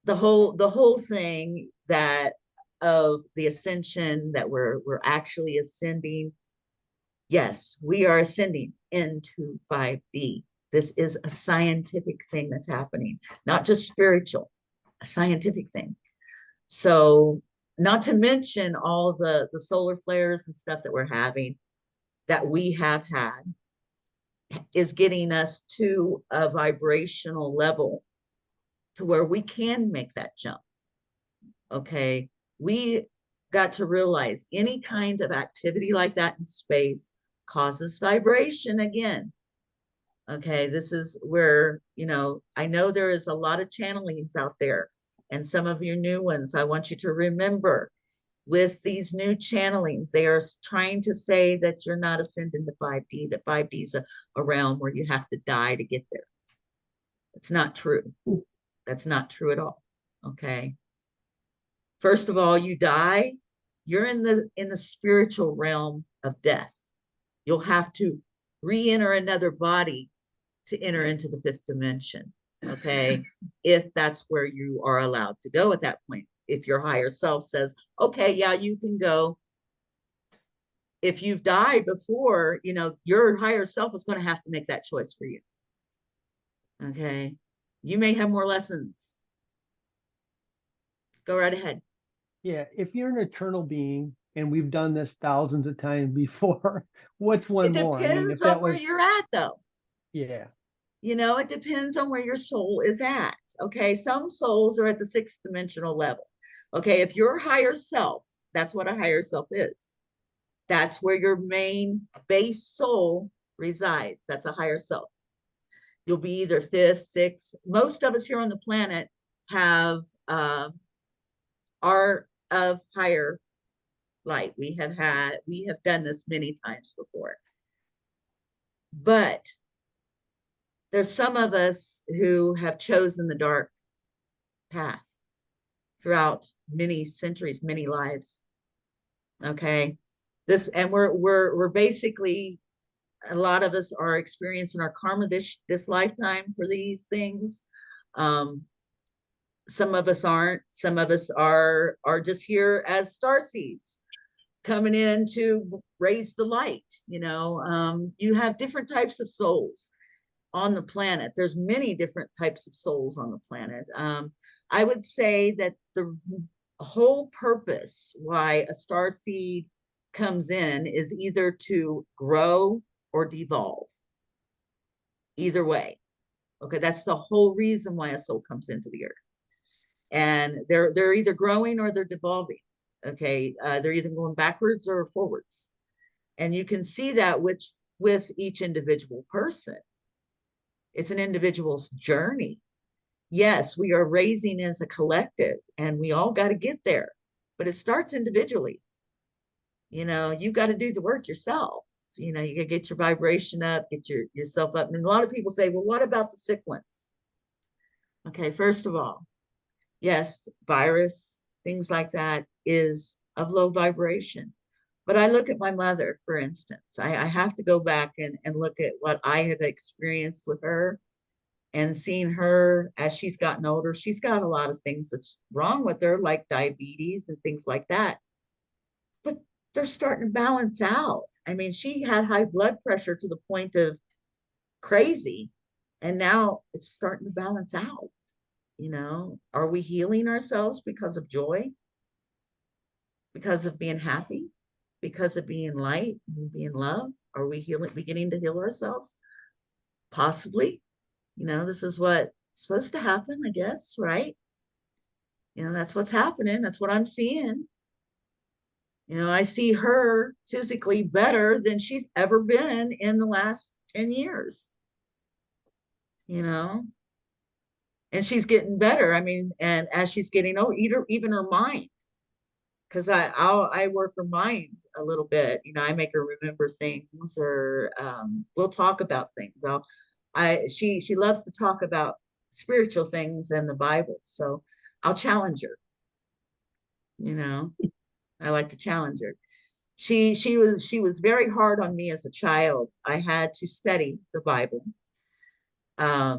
the whole thing that of the ascension, that we're actually ascending. Yes, we are ascending into 5D. This is a scientific thing that's happening, not just spiritual, a scientific thing. So, not to mention all the solar flares and stuff that we're having, that we have had, is getting us to a vibrational level to where we can make that jump. Okay, we got to realize any kind of activity like that in space causes vibration again. Okay, this is where, I know there is a lot of channelings out there, and some of your new ones, I want you to remember, with these new channelings, they are trying to say that you're not ascending to 5D, that 5D is a realm where you have to die to get there. It's not true. That's not true at all. Okay. First of all, you die, you're in the spiritual realm of death. You'll have to re-enter another body to enter into the 5th dimension. Okay. If that's where you are allowed to go at that point. If your higher self says, okay, yeah, you can go. If you've died before, your higher self is going to have to make that choice for you. Okay. You may have more lessons. Go right ahead. Yeah, if you're an eternal being, and we've done this thousands of times before, what's one more? It depends on where you're at, though. Yeah. It depends on where your soul is at. Okay, some souls are at the 6th dimensional level. Okay, if your higher self, that's what a higher self is. That's where your main base soul resides. That's a higher self. You'll be either 5th, 6th. Most of us here on the planet are of higher light. We have done this many times before. But there's some of us who have chosen the dark path throughout many centuries, many lives. Okay. And we're basically, a lot of us are experiencing our karma this lifetime for these things. Some of us aren't. Some of us are just here as starseeds, coming in to raise the light. You have different types of souls on the planet. There's many different types of souls on the planet. I would say that the whole purpose why a starseed comes in is either to grow or devolve. Either way, Okay, that's the whole reason why a soul comes into the earth. And they're either growing or they're devolving. Okay, they're either going backwards or forwards. And you can see that with each individual person. It's an individual's journey. Yes, we are raising as a collective and we all got to get there, but it starts individually. You know, you got to do the work yourself. You know, you got to get your vibration up, get yourself up. And a lot of people say, well, what about the sick ones? Okay, first of all, yes, virus, things like that is of low vibration. But I look at my mother, for instance. I have to go back and look at what I had experienced with her and seeing her as she's gotten older. She's got a lot of things that's wrong with her, like diabetes and things like that. But they're starting to balance out. I mean, she had high blood pressure to the point of crazy, and now it's starting to balance out. You know, are we healing ourselves because of joy? Because of being happy? Because of being light and being love? Are we beginning to heal ourselves? Possibly. You know, this is what's supposed to happen, I guess, right? You know, that's what's happening. That's what I'm seeing. You know, I see her physically better than she's ever been in the last 10 years. You know, and she's getting better. I mean, and as she's getting older, even her mind, because I work her mind a little bit. You know, I make her remember things, or we'll talk about things. She loves to talk about spiritual things and the Bible, so I'll challenge her. You know, I like to challenge her. She was very hard on me as a child. I had to study the Bible. By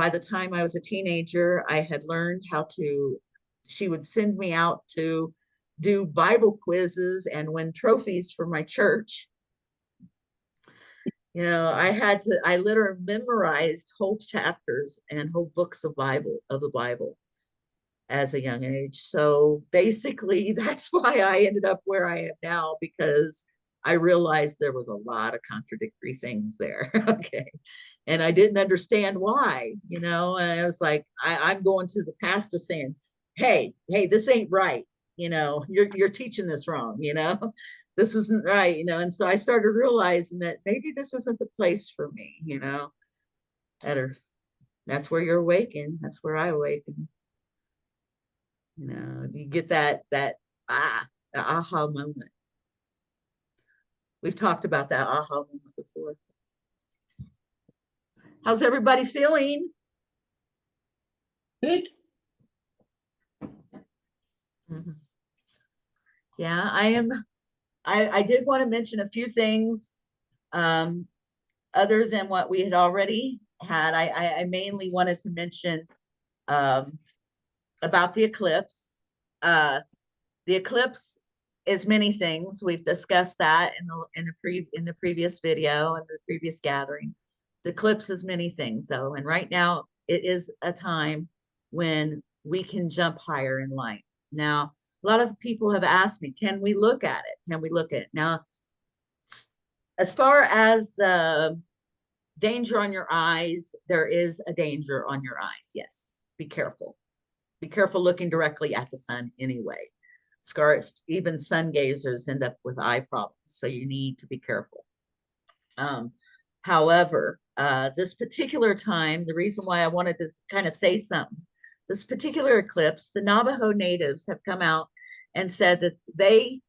the time I was a teenager, I had learned how to. She would send me out to do Bible quizzes and win trophies for my church. You know, I literally memorized whole chapters and whole books of the Bible as a young age. So basically, that's why I ended up where I am now, because I realized there was a lot of contradictory things there. Okay. And I didn't understand why, you know, and I was like, I'm going to the pastor saying, hey, this ain't right. You know, you're teaching this wrong, you know, this isn't right, you know. And so I started realizing that maybe this isn't the place for me, you know. That's where you're awakened. That's where I awaken. You know, you get the aha moment. We've talked about that aha moment before. How's everybody feeling? Good. Mm-hmm. Yeah, I am. I did want to mention a few things other than what we had already had. I mainly wanted to mention about the eclipse. The eclipse is many things. We've discussed that in the previous video and the previous gathering. The eclipse is many things, though, and right now it is a time when we can jump higher in light. Now, a lot of people have asked me, can we look at it? Can we look at it? Now, as far as the danger on your eyes, there is a danger on your eyes. Yes, be careful. Be careful looking directly at the sun anyway. Even sun gazers end up with eye problems, so you need to be careful. However, this particular time, the reason why I wanted to kind of say something, this particular eclipse, the Navajo natives have come out and said that they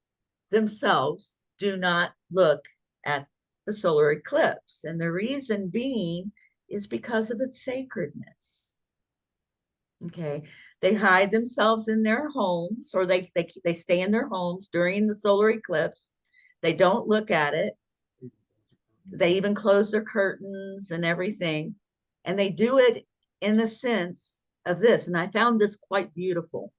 themselves do not look at the solar eclipse. And the reason being is because of its sacredness. Okay, they hide themselves in their homes, or they stay in their homes during the solar eclipse. They don't look at it. They even close their curtains and everything. And they do it in the sense of this. And I found this quite beautiful,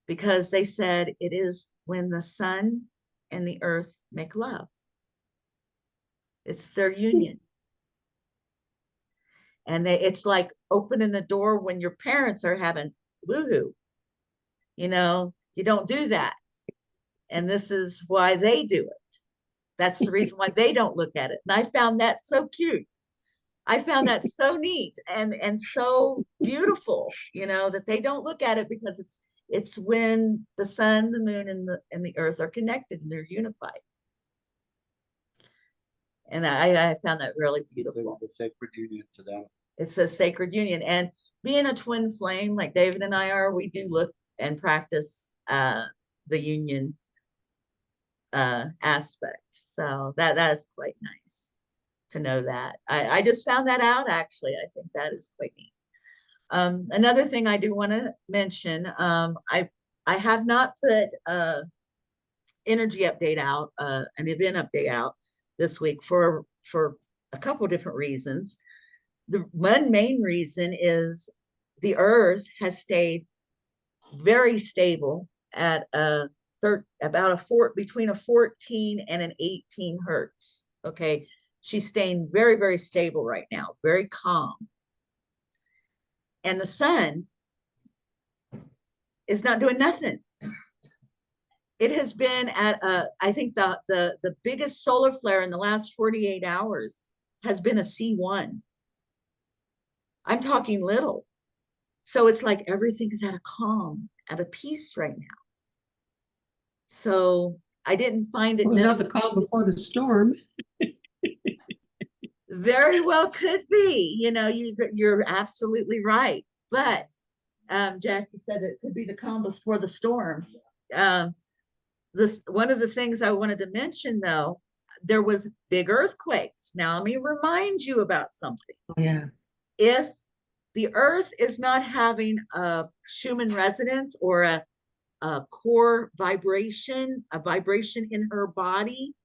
because they said it is when the sun and the earth make love. It's their union. And it's like opening the door when your parents are having woohoo. You know, you don't do that. And this is why they do it. That's the reason why they don't look at it. And I found that so cute. I found that so neat and so beautiful, that they don't look at it because it's when the sun, the moon, and the earth are connected and they're unified. And I found that really beautiful. The sacred union to them. It's a sacred union. And being a twin flame, like David and I are, we do look and practice the union aspect. So that is quite nice to know that. I just found that out, actually. I think that is quite neat. Another thing I do want to mention, I have not put energy update out, an event update out this week for a couple of different reasons. The one main reason is the earth has stayed very stable at between a 14 and an 18 hertz. Okay, she's staying very, very stable right now, very calm. And the sun is not doing nothing. It has been at I think the biggest solar flare in the last 48 hours has been a C1. I'm talking little. So it's like everything's at a calm, at a peace right now. So I didn't find it. Well, not the calm before the storm. Very well could be. You're absolutely right. But Jackie said it could be the calm before the storm. One of the things I wanted to mention, though, there was big earthquakes. Now, let me remind you about something. Oh, yeah. If the earth is not having a Schumann resonance or a core vibration, a vibration in her body,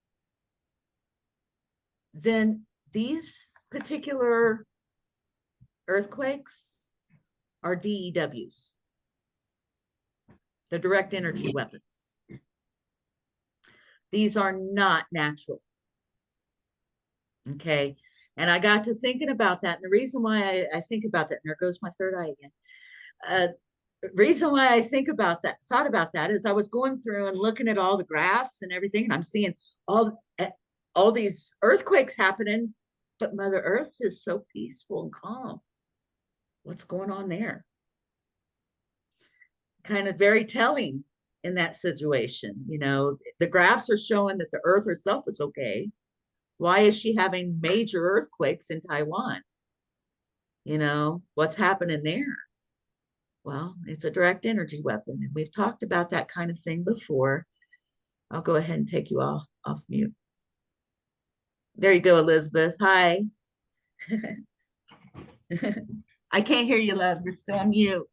then these particular earthquakes are DEWs. They're direct energy weapons. These are not natural. Okay. And I got to thinking about that. And the reason why I think about that, and there goes my third eye again. The reason why I thought about that is I was going through and looking at all the graphs and everything, and I'm seeing all these earthquakes happening, but Mother Earth is so peaceful and calm. What's going on there? Kind of very telling in that situation. The graphs are showing that the Earth herself is okay. Why is she having major earthquakes in Taiwan? What's happening there? Well, it's a direct energy weapon. And we've talked about that kind of thing before. I'll go ahead and take you off mute. There you go, Elizabeth. Hi. I can't hear you, love. You're still on mute.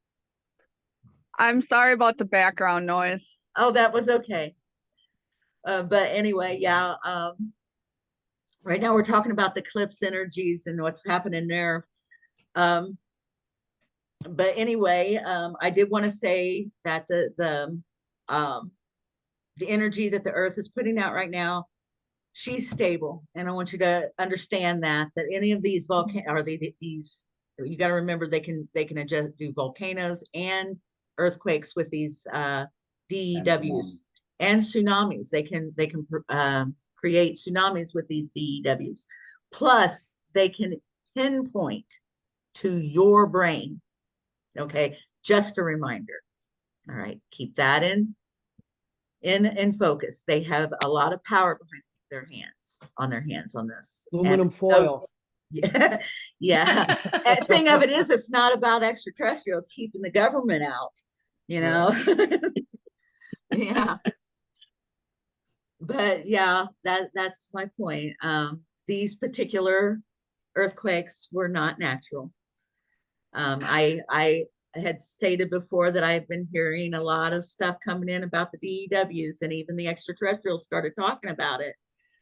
I'm sorry about the background noise. Oh, that was okay. But anyway, yeah. Right now we're talking about the eclipse energies and what's happening there. But anyway, I did want to say that the energy that the Earth is putting out right now, she's stable, and I want you to understand that any of these these you got to remember they can adjust, do volcanoes and earthquakes with these DEWs and tsunamis. They can create tsunamis with these DEWs. Plus, they can pinpoint to your brain. Okay, just a reminder. All right, keep that in focus. They have a lot of power behind their hands on this. Aluminum foil. Yeah, yeah. And thing of it is, it's not about extraterrestrials keeping the government out. Yeah. But yeah, that's my point. These particular earthquakes were not natural. I had stated before that I've been hearing a lot of stuff coming in about the DEWs, and even the extraterrestrials started talking about it,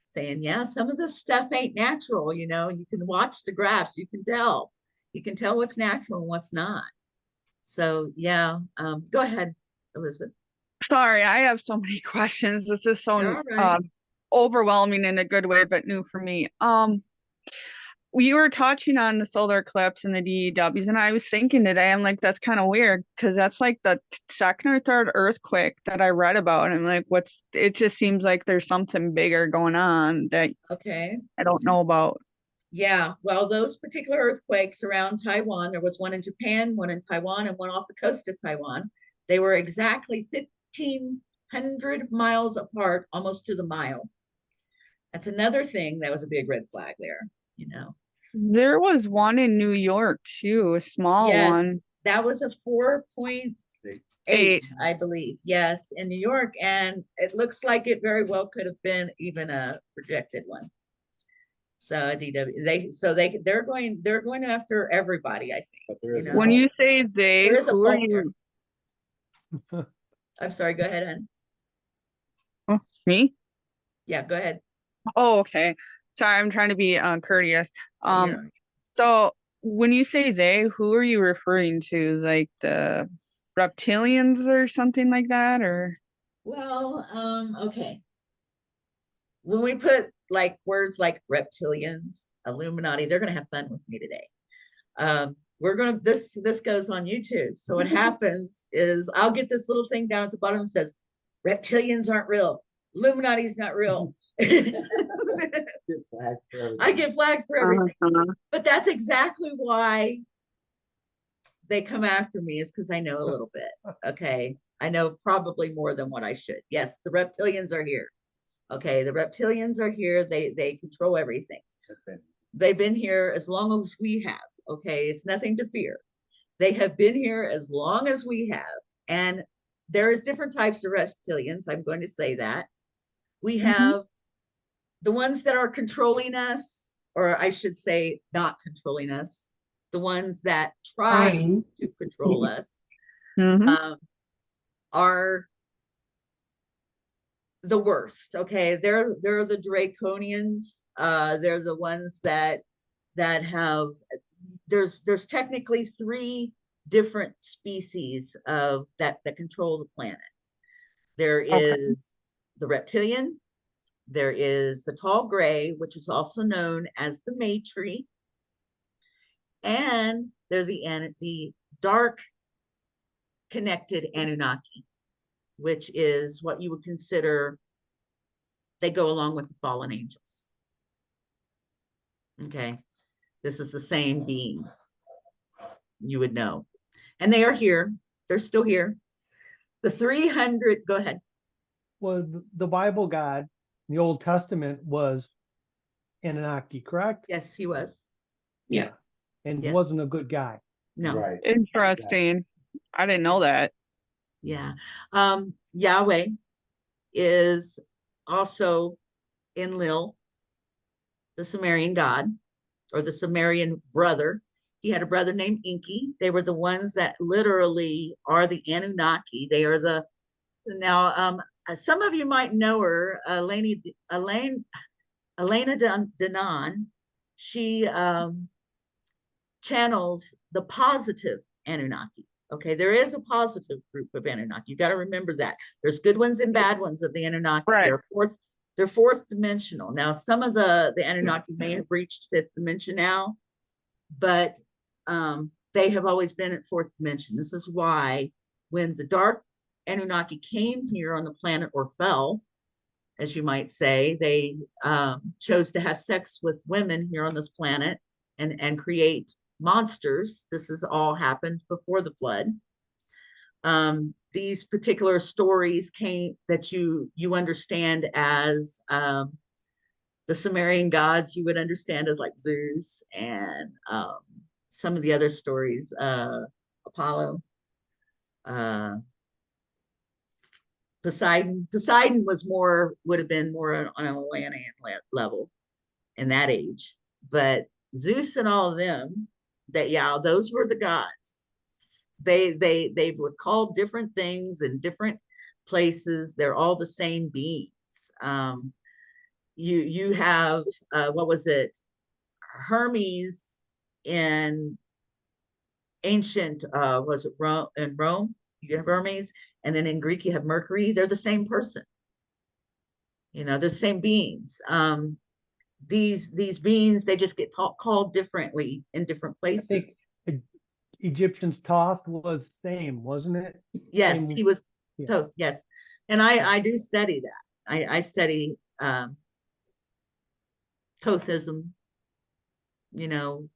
saying, yeah, some of this stuff ain't natural. You can watch the graphs, you can tell what's natural and what's not. So yeah, go ahead, Elizabeth. Sorry, I have so many questions. This is so overwhelming in a good way, but new for me. We were touching on the solar eclipse and the DEWs, and I was thinking today, I'm like, that's kind of weird because that's like the second or third earthquake that I read about. And I'm like, it just seems like there's something bigger going on that I don't know about. Yeah, well, those particular earthquakes around Taiwan, there was one in Japan, one in Taiwan, and one off the coast of Taiwan. They were exactly 1,500 miles apart, almost to the mile. That's another thing that was a big red flag there, you know. There was one in New York too, a small Yes, one. that was a 4.8, Eight. I believe. Yes, in New York, and it looks like it very well could have been even a projected one. So they're going after everybody, I think. But there is a When fault. you say they, There is a who are fault there. you? I'm sorry, go ahead, hon. Oh, me? Yeah, go ahead. Oh, okay. Sorry, I'm trying to be courteous. You're- So when you say they, who are you referring to? Like the reptilians or something like that, or? Well, okay. When we put like words like reptilians, Illuminati, they're gonna have fun with me today. We're gonna this goes on YouTube. So what happens is I'll get this little thing down at the bottom that says reptilians aren't real, Illuminati's not real. I get flagged for everything. But that's exactly why they come after me, is because I know a little bit. Okay. I know probably more than what I should. Yes, the reptilians are here. Okay, the reptilians are here. They control everything. They've been here as long as we have. Okay, it's nothing to fear. They have been here as long as we have. And there is different types of reptilians. I'm going to say that. We have the ones that are controlling us, or I should say not controlling us, the ones that try to control us, are the worst. Okay, they're the draconians. They're the ones that have, there's technically 3 different species of that control the planet. There is the reptilian, there is the tall gray, which is also known as the Matri, and they're the dark connected Anunnaki, which is what you would consider, they go along with the fallen angels. Okay, this is the same beings, you would know. And they are here, they're still here. The 300, go ahead. Well, the Bible God, the Old Testament, was Anunnaki, correct? Yes, he was. Yeah. And Yes. wasn't a good guy. No. Right. Interesting. I didn't know that. Yeah. Yahweh is also Enlil, the Sumerian god, or the Sumerian brother. He had a brother named Enki. They were the ones that literally are the Anunnaki. They are the, now, some of you might know her, Elena Denon. She channels the positive Anunnaki. Okay, there is a positive group of Anunnaki. You got to remember that. There's good ones and bad ones of the Anunnaki. Right. They're fourth dimensional. Now, some of the Anunnaki may have reached 5th dimension now, but they have always been at 4th dimension. This is why when the dark Anunnaki came here on the planet, or fell, as you might say, they chose to have sex with women here on this planet and create monsters. This has all happened before the flood. These particular stories came that you understand as the Sumerian gods, you would understand as like Zeus, and some of the other stories, Apollo, Poseidon. Poseidon was more, would have been more on an Atlantean level in that age, but Zeus and all of them, that, yeah, those were the gods. They were called different things in different places. They're all the same beings. You have what was it, Hermes in ancient, was it Rome? In Rome you have Hermes, and then in Greek you have Mercury. They're the same person, you know, they're the same beings. These beings, they just get called differently in different places. I think Egyptian's Thoth was same, wasn't it? Yes, Same, he was. yeah. Thoth, yes, and I do study that. I study Thothism, you know,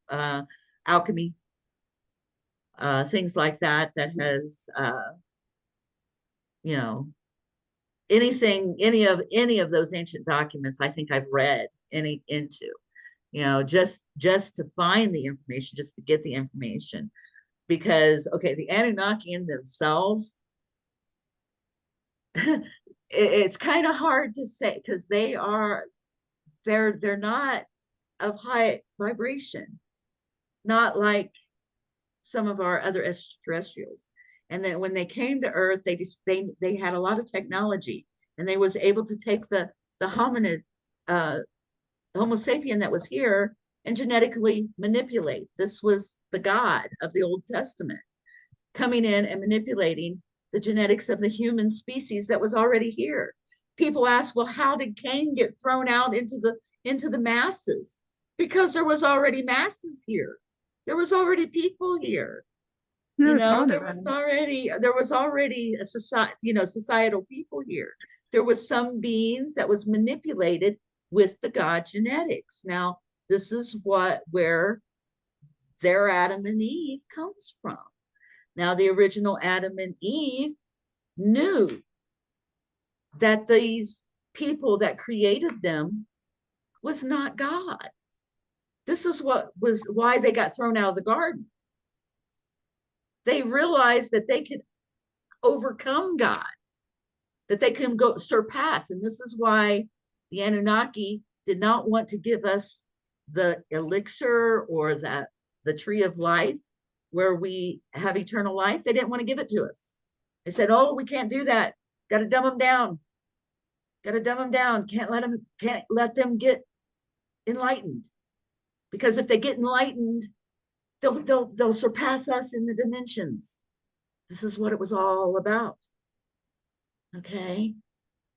alchemy, things like that, that has, you know, any of those ancient documents, I think I've read into, you know, just to find the information, just to get the information. Because, okay, the Anunnaki in themselves, it's kind of hard to say, because they're not of high vibration, not like some of our other extraterrestrials. And then when they came to Earth, they had a lot of technology, and they was able to take the hominid, the Homo sapien that was here, and genetically manipulate. This was the God of the Old Testament coming in and manipulating the genetics of the human species that was already here. People ask, well, how did Cain get thrown out into the masses? Because there was already masses here. There was already people here. You know, there was already a society, you know, societal people here. There was some beings that was manipulated with the God genetics. Now, this is where their Adam and Eve comes from. Now, the original Adam and Eve knew that these people that created them was not God. This is why they got thrown out of the garden. They realized that they could overcome God, that they can go surpass. And this is why the Anunnaki did not want to give us the elixir or the tree of life where we have eternal life. They didn't want to give it to us. They said, oh, we can't do that. Got to dumb them down. Got to dumb them down. Can't let them get enlightened. Because if they get enlightened, they'll surpass us in the dimensions. This is what it was all about. Okay.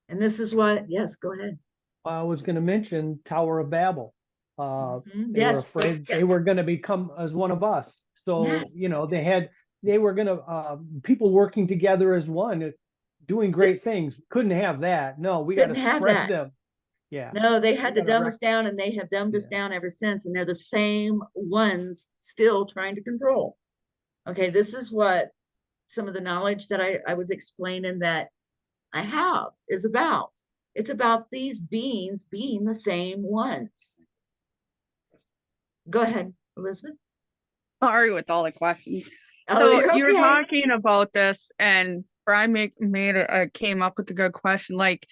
And this is what, yes, go ahead. I was going to mention Tower of Babel. They were Yes. afraid they were going to become as one of us. So, Yes. you know, they were going to, people working together as one, doing great things. Couldn't have that. No, we got to Couldn't have spread that. them. Yeah. No, they had to gotta dumb us down, and they have dumbed us down ever since. And they're the same ones still trying to control. Okay, this is what some of the knowledge that I was explaining that I have is about. It's about these beings being the same ones. Go ahead, Elizabeth. Sorry with all the questions. Oh, So you're you're okay. talking about this, and Brian came up with a good question. Like,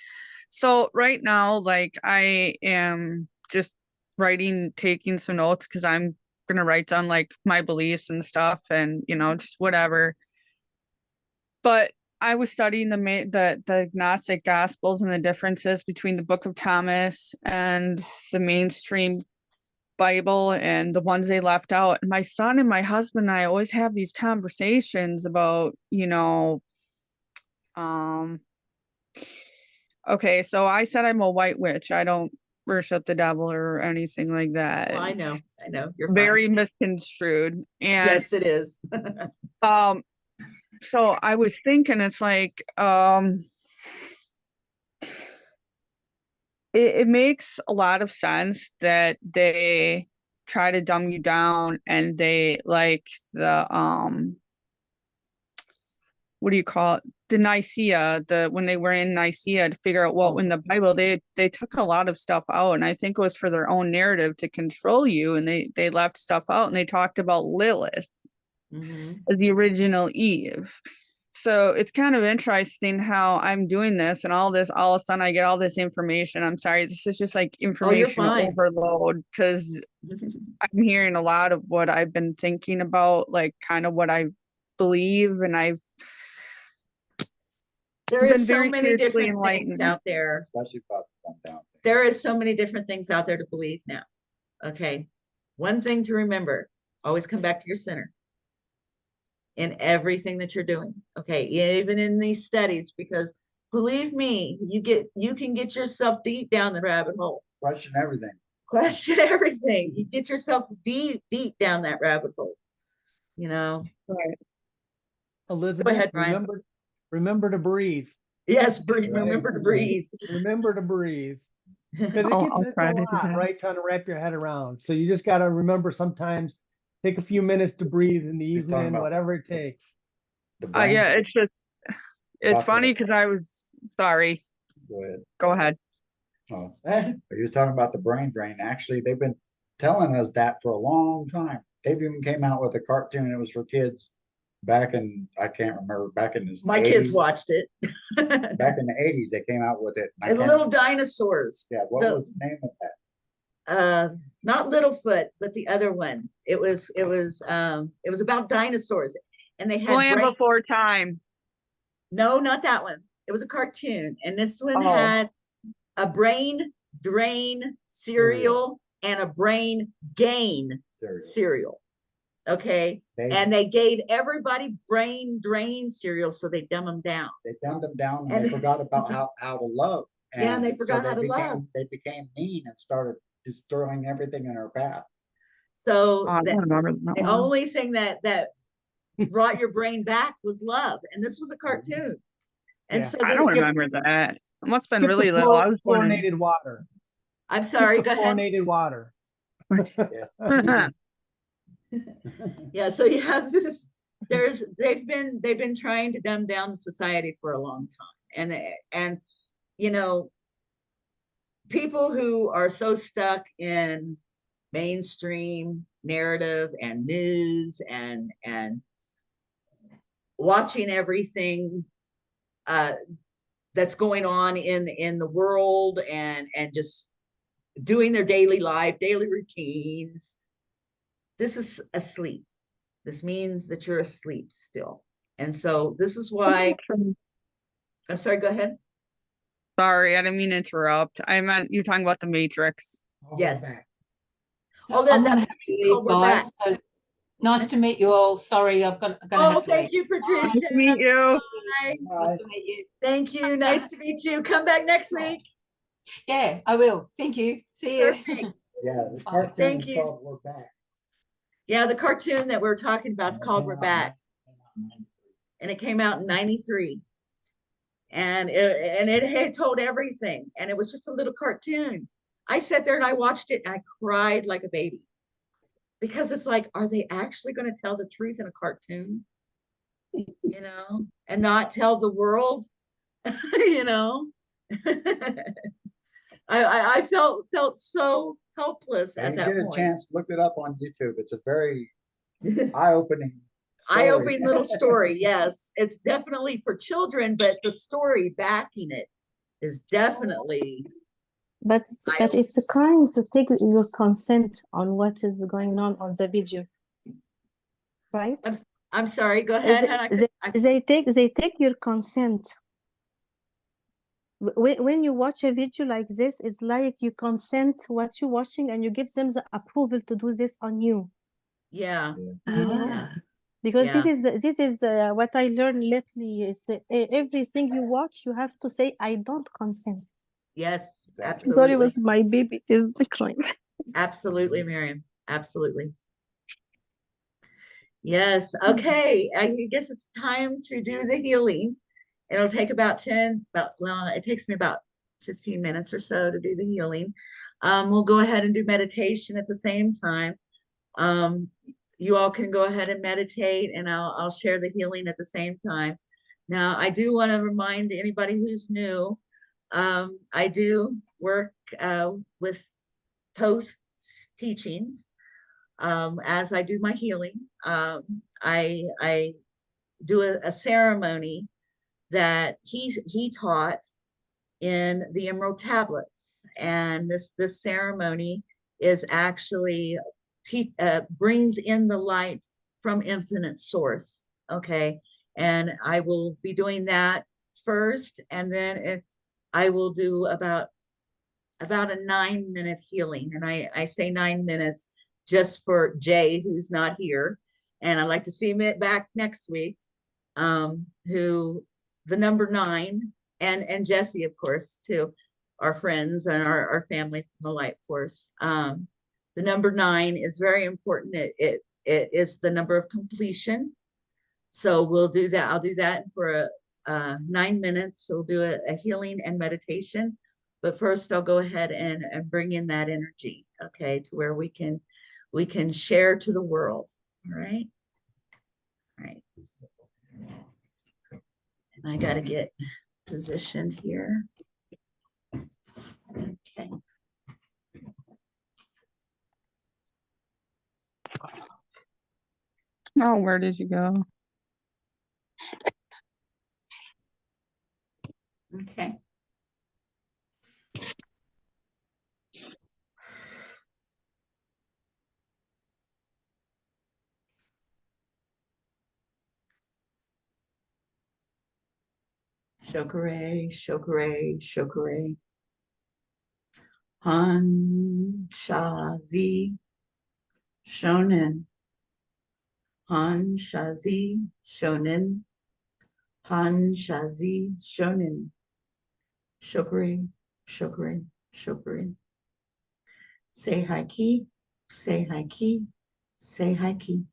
so right now, like I am just taking some notes because I'm gonna write down like my beliefs and stuff, and you know, just whatever. But I was studying the Gnostic Gospels and the differences between the Book of Thomas and the mainstream Bible and the ones they left out. And my son and my husband and I always have these conversations about, you know, okay, so I said I'm a white witch. I don't worship the devil or anything like that. Well, I know. You're very fine. misconstrued. And yes, it is. So I was thinking, it's like, it makes a lot of sense that they try to dumb you down, and they like the what do you call it? The Nicaea, when they were in Nicaea to figure out what in the Bible, they took a lot of stuff out, and I think it was for their own narrative to control you, and they left stuff out, and they talked about Lilith as the original Eve. So it's kind of interesting how I'm doing this and all of a sudden I get all this information. I'm sorry, this is just like information overload, because I'm hearing a lot of what I've been thinking about, like kind of what I believe, and I've there is so many different things out there. Especially about the dumb down. There is so many different things out there to believe now. Okay. One thing to remember, always come back to your center in everything that you're doing. Okay. Even in these studies, because believe me, you can get yourself deep down the rabbit hole. Question everything. Question everything. You get yourself deep down that rabbit hole. You know. Right. Elizabeth, go ahead, Brian. Remember to breathe. Yes, remember to breathe. Remember to breathe. Because I'll it's try a to do lot, that. right? Trying to wrap your head around. So you just got to remember sometimes take a few minutes to breathe in the She's talking evening, about whatever it takes. the brain. Yeah, it's just, it's About the- funny because I was, sorry, Go ahead. go ahead. Oh, you were talking about the brain drain. Actually, they've been telling us that for a long time. They've even came out with a cartoon. It was for kids back in, I can't remember, back in the My 80s. kids watched it. Back in the 80s, they came out with it. And I And can't- little dinosaurs. Yeah, what the- was the name of that? Not Littlefoot, but the other one. It was about dinosaurs, and they had Land brain- Before Time. No, not that one. It was a cartoon, and this one Oh. had a brain drain cereal and a brain gain cereal. Okay, and they gave everybody brain drain cereal, so they dumb them down. They dumbed them down and And- they forgot about how to love. Yeah, and they forgot how to love. They became mean and started destroying everything in our path. So Oh, I don't remember that the one. only thing that brought your brain back was love, and this was a cartoon. And Yeah. so I they- don't remember that. It must have been Skip the really little. I was born in. fluorinated water. I'm sorry, Skip go the ahead. fluorinated water. Yeah, so you have this, they've been trying to dumb down the society for a long time. And you know, people who are so stuck in mainstream narrative and news and watching everything that's going on in the world and just doing their daily life, daily routines. This is asleep. This means that you're asleep still. And so this is why, I'm sorry, go ahead. Sorry, I didn't mean to interrupt. I meant you're talking about the Matrix. Yes. So Oh, that- I'm gonna that have to movie's leave, called We're Back. guys. So nice to meet you all. Sorry, I'm gonna Oh, have to thank leave. you, Nice Patricia. to meet you. Bye. Nice to meet you. Thank you. Nice to meet you. Come back next week. Yeah, I will. Thank you. See you. Perfect. Yeah, the Bye. cartoon Thank is you. called We're Back. Yeah, the cartoon that we're talking about is called We're Back. And it came out in 93. And it had told everything. And it was just a little cartoon. I sat there and I watched it and I cried like a baby. Because it's like, are they actually going to tell the truth in a cartoon? You know, and not tell the world, you know? I felt so helpless When at you that get a point. chance, look it up on YouTube. It's a very eye-opening Eye-opening little story. Yes, it's definitely for children, but the story backing it is definitely. But it's the kind to take your consent on what is going on the video, right? I'm sorry. Go ahead. Hannah. They take your consent. When you watch a video like this, it's like you consent what you're watching and you give them the approval to do this on you. Yeah. You know? Yeah. Because Yeah. this is what I learned lately is that everything you watch, you have to say, I don't consent. Yes, Sorry, absolutely. it was my baby is crying. Absolutely, Miriam. Absolutely. Yes. Okay. I guess it's time to do the healing. It'll take about it takes me about 15 minutes or so to do the healing. We'll go ahead and do meditation at the same time. You all can go ahead and meditate and I'll share the healing at the same time. Now, I do want to remind anybody who's new, I do work with Thoth teachings as I do my healing. I do a ceremony that he taught in the Emerald Tablets, and this ceremony is actually brings in the light from infinite source. Okay, and I will be doing that first, and then I will do about a 9-minute healing, and I say 9 minutes just for Jay, who's not here, and I'd like to see him back next week. Who the number 9 and Jesse, of course, too, our friends and our family from the Light Force. The number 9 is very important. It is the number of completion. So we'll do that. I'll do that for 9 minutes. So we'll do a healing and meditation. But first I'll go ahead and bring in that energy, okay, to where we can share to the world. All right. All right. And I got to get positioned here. Okay. Oh, where did you go? Okay. Shokare, shokare, shokare. Han Shazi Shonen. Han Shazi Shonen. Han Shazi Shonen. Shokare, shokare, shokare. Say hi ki, say hi ki, say hi ki.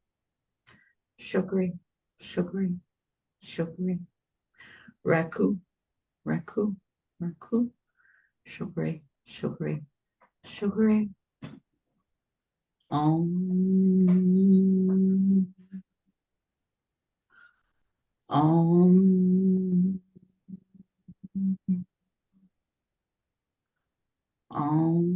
Shokare, shokare, shokare. Raku, raku, raku. Shokare, shokare, shokare. Om. Om. Om.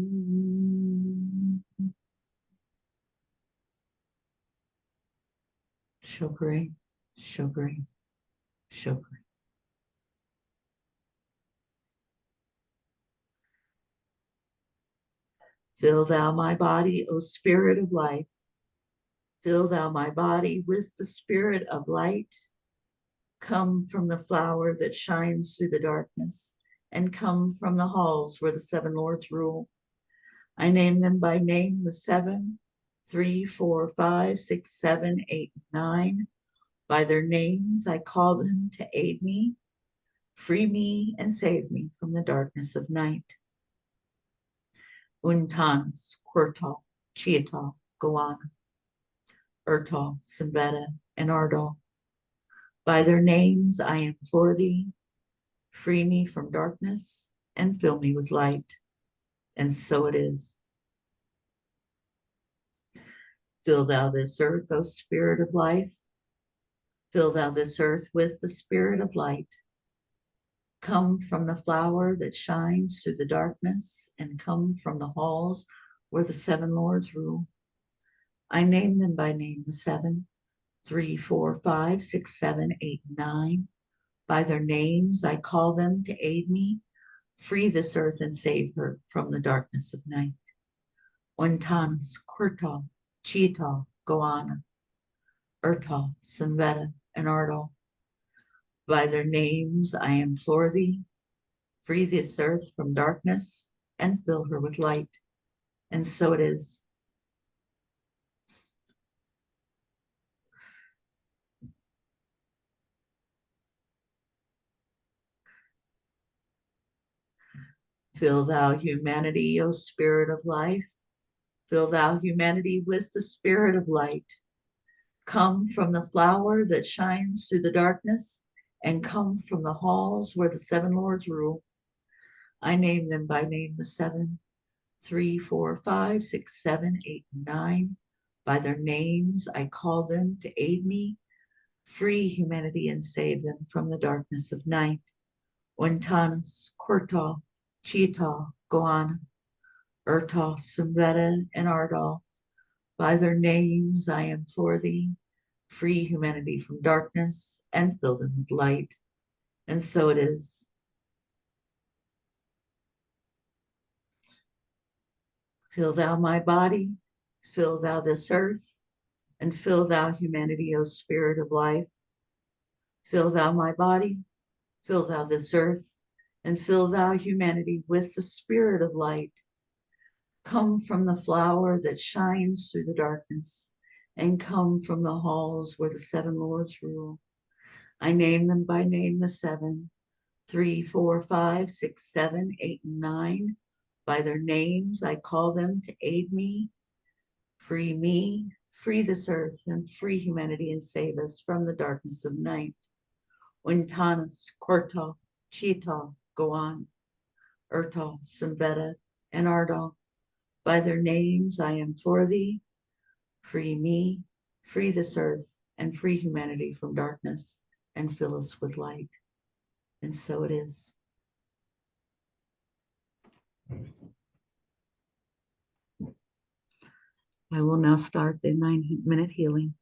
Shokare, shokare, shokare. Fill thou my body, O Spirit of life. Fill thou my body with the Spirit of light. Come from the flower that shines through the darkness, and come from the halls where the seven lords rule. I name them by name, the seven, 3, 4, 5, 6, 7, 8, 9. By their names I call them to aid me, free me, and save me from the darkness of night. Untans, Quirtal, Chiatal, Goana, Urtal, Simbeta, and Ardal. By their names I implore thee, free me from darkness and fill me with light. And so it is. Fill thou this earth, O Spirit of life. Fill thou this earth with the Spirit of light. Come from the flower that shines through the darkness, and come from the halls where the seven lords rule. I name them by name, the seven, 3, 4, 5, 6, 7, 8, 9. By their names I call them to aid me, free this earth and save her from the darkness of night. Untanas, Quirtal, Chiatal, Goana, Urtal, Simbeta, and Ardal. By their names I implore thee, free this earth from darkness and fill her with light. And so it is. Fill thou humanity, O Spirit of life. Fill thou humanity with the Spirit of light. Come from the flower that shines through the darkness, and come from the halls where the seven lords rule. I name them by name, the seven, 3, 4, 5, 6, 7, 8, 9. By their names I call them to aid me, free humanity and save them from the darkness of night. Untanas, Quirtal, Chiatal, Goana, Urtal, Simbeta, and Ardal. By their names I implore thee, free humanity from darkness and fill them with light. And so it is. Fill thou my body, fill thou this earth, and fill thou humanity, O Spirit of life. Fill thou my body, fill thou this earth, and fill thou humanity with the Spirit of light. Come from the flower that shines through the darkness, and come from the halls where the seven lords rule. I name them by name, the seven, 3, 4, 5, 6, 7, 8, and 9. By their names I call them to aid me, free this earth, and free humanity and save us from the darkness of night. Untanas, Quirtal, Chiatal, Goana, Ertal, Simveta, and Ardal. By their names I am for thee. Free me, free this earth, and free humanity from darkness, and fill us with light. And so it is. I will now start the 9-minute healing.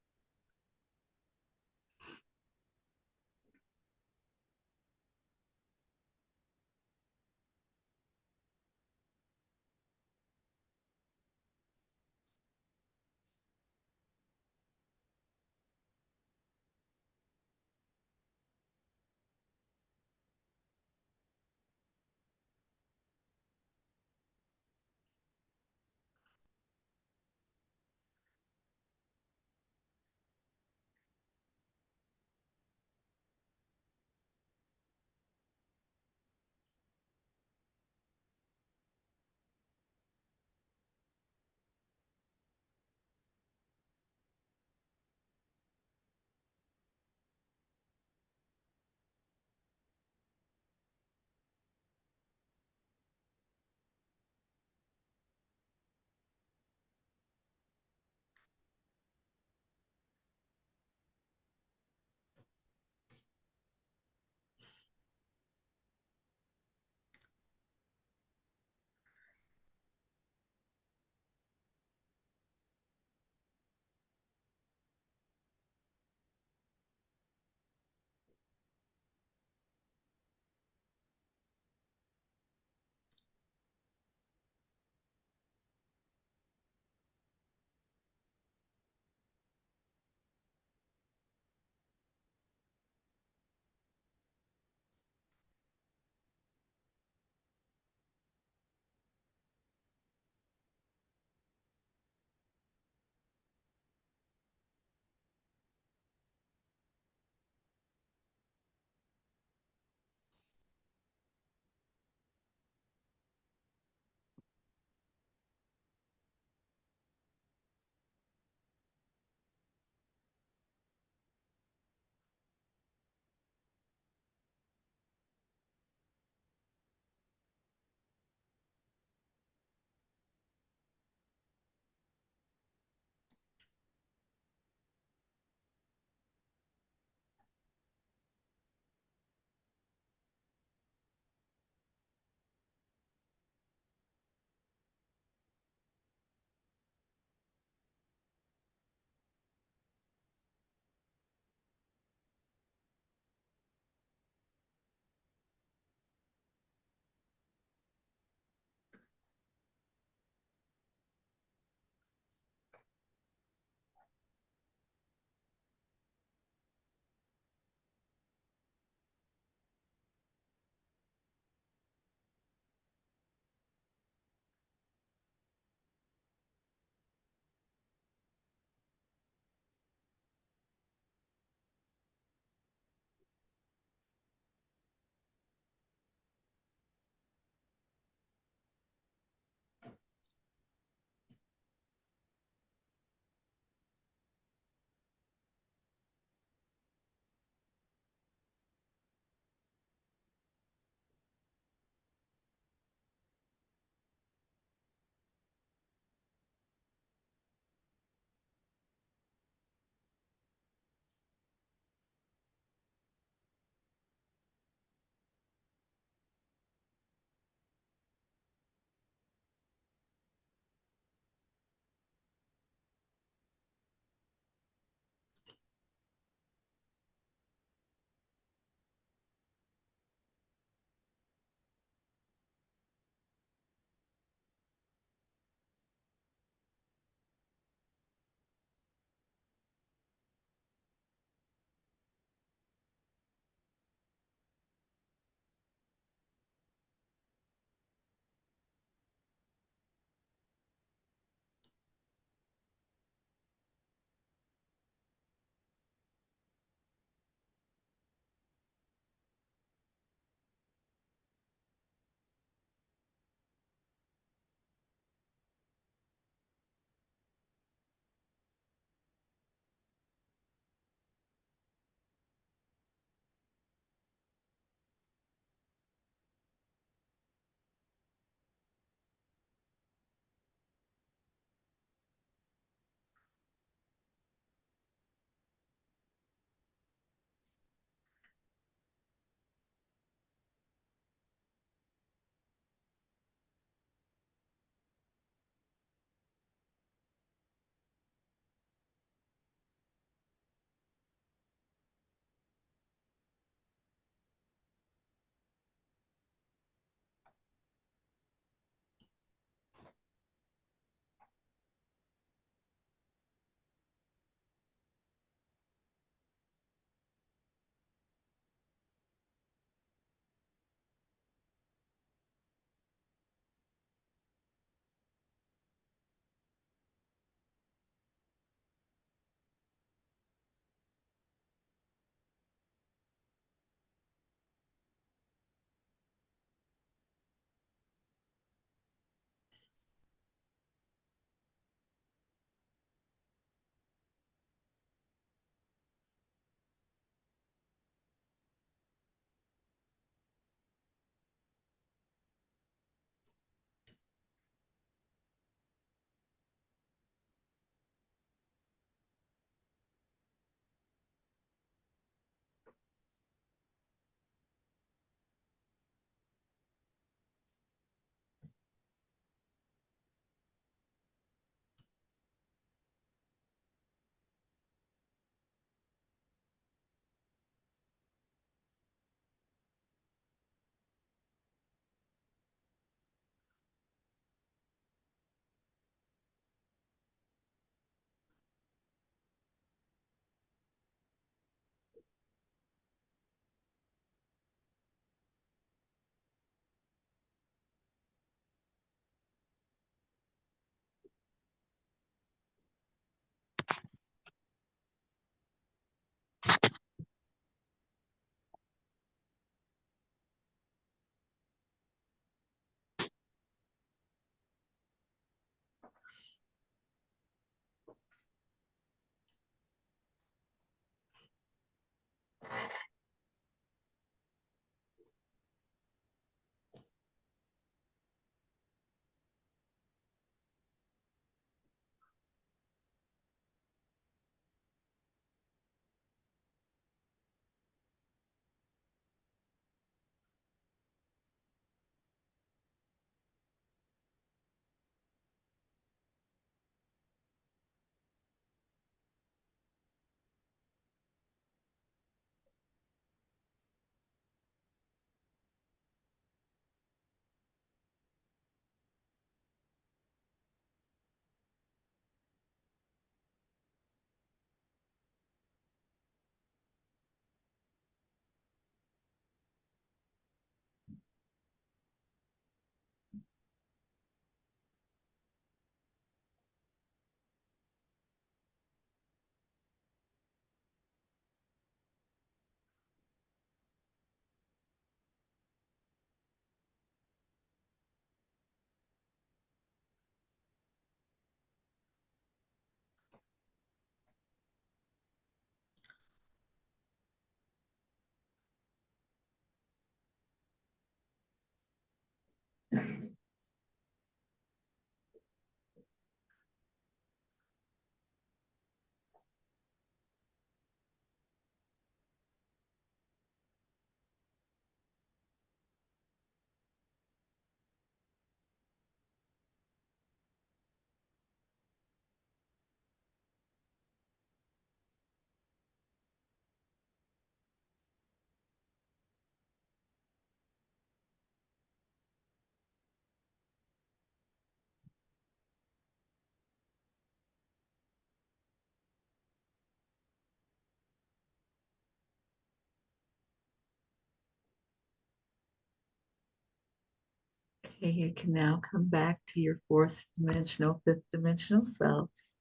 Okay, you can now come back to your fourth dimensional, fifth dimensional selves.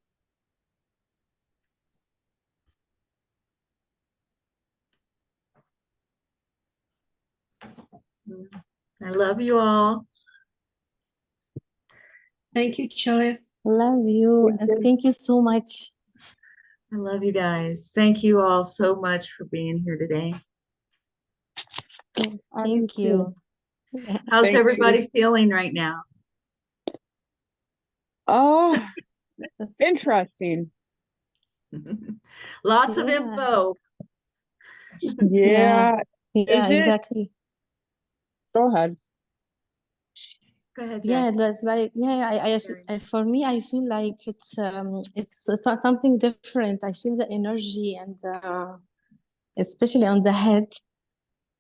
I love you all. Thank you, Julia. Love you Thank and you. thank you so much. I love you guys. Thank you all so much for being here today. Thank you. How's Thank you. everybody feeling right now? Oh, That's- interesting. Lots of Yeah. info. Yeah. Yeah, Is it? exactly. Go ahead. Go ahead, Yeah, Jackie. that's like for me, I feel like it's something different. I feel the energy and especially on the head.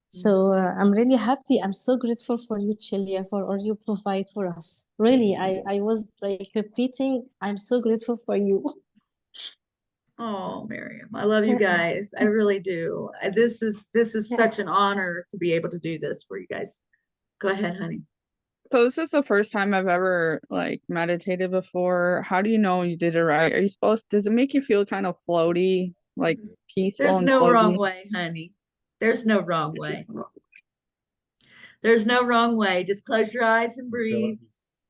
So I'm really happy. I'm so grateful for you, Chilia, for all you provide for us. Really, I was like repeating, I'm so grateful for you. Oh, Miriam, I love you guys. I really do. This is such an honor to be able to do this for you guys. Go ahead, honey. So this is the first time I've ever like meditated before. How do you know you did it right? Are you supposed, does it make you feel kind of floaty, like peaceful There's and no wrong floaty? way, honey. There's no wrong way. There's no wrong way. Just close your eyes and breathe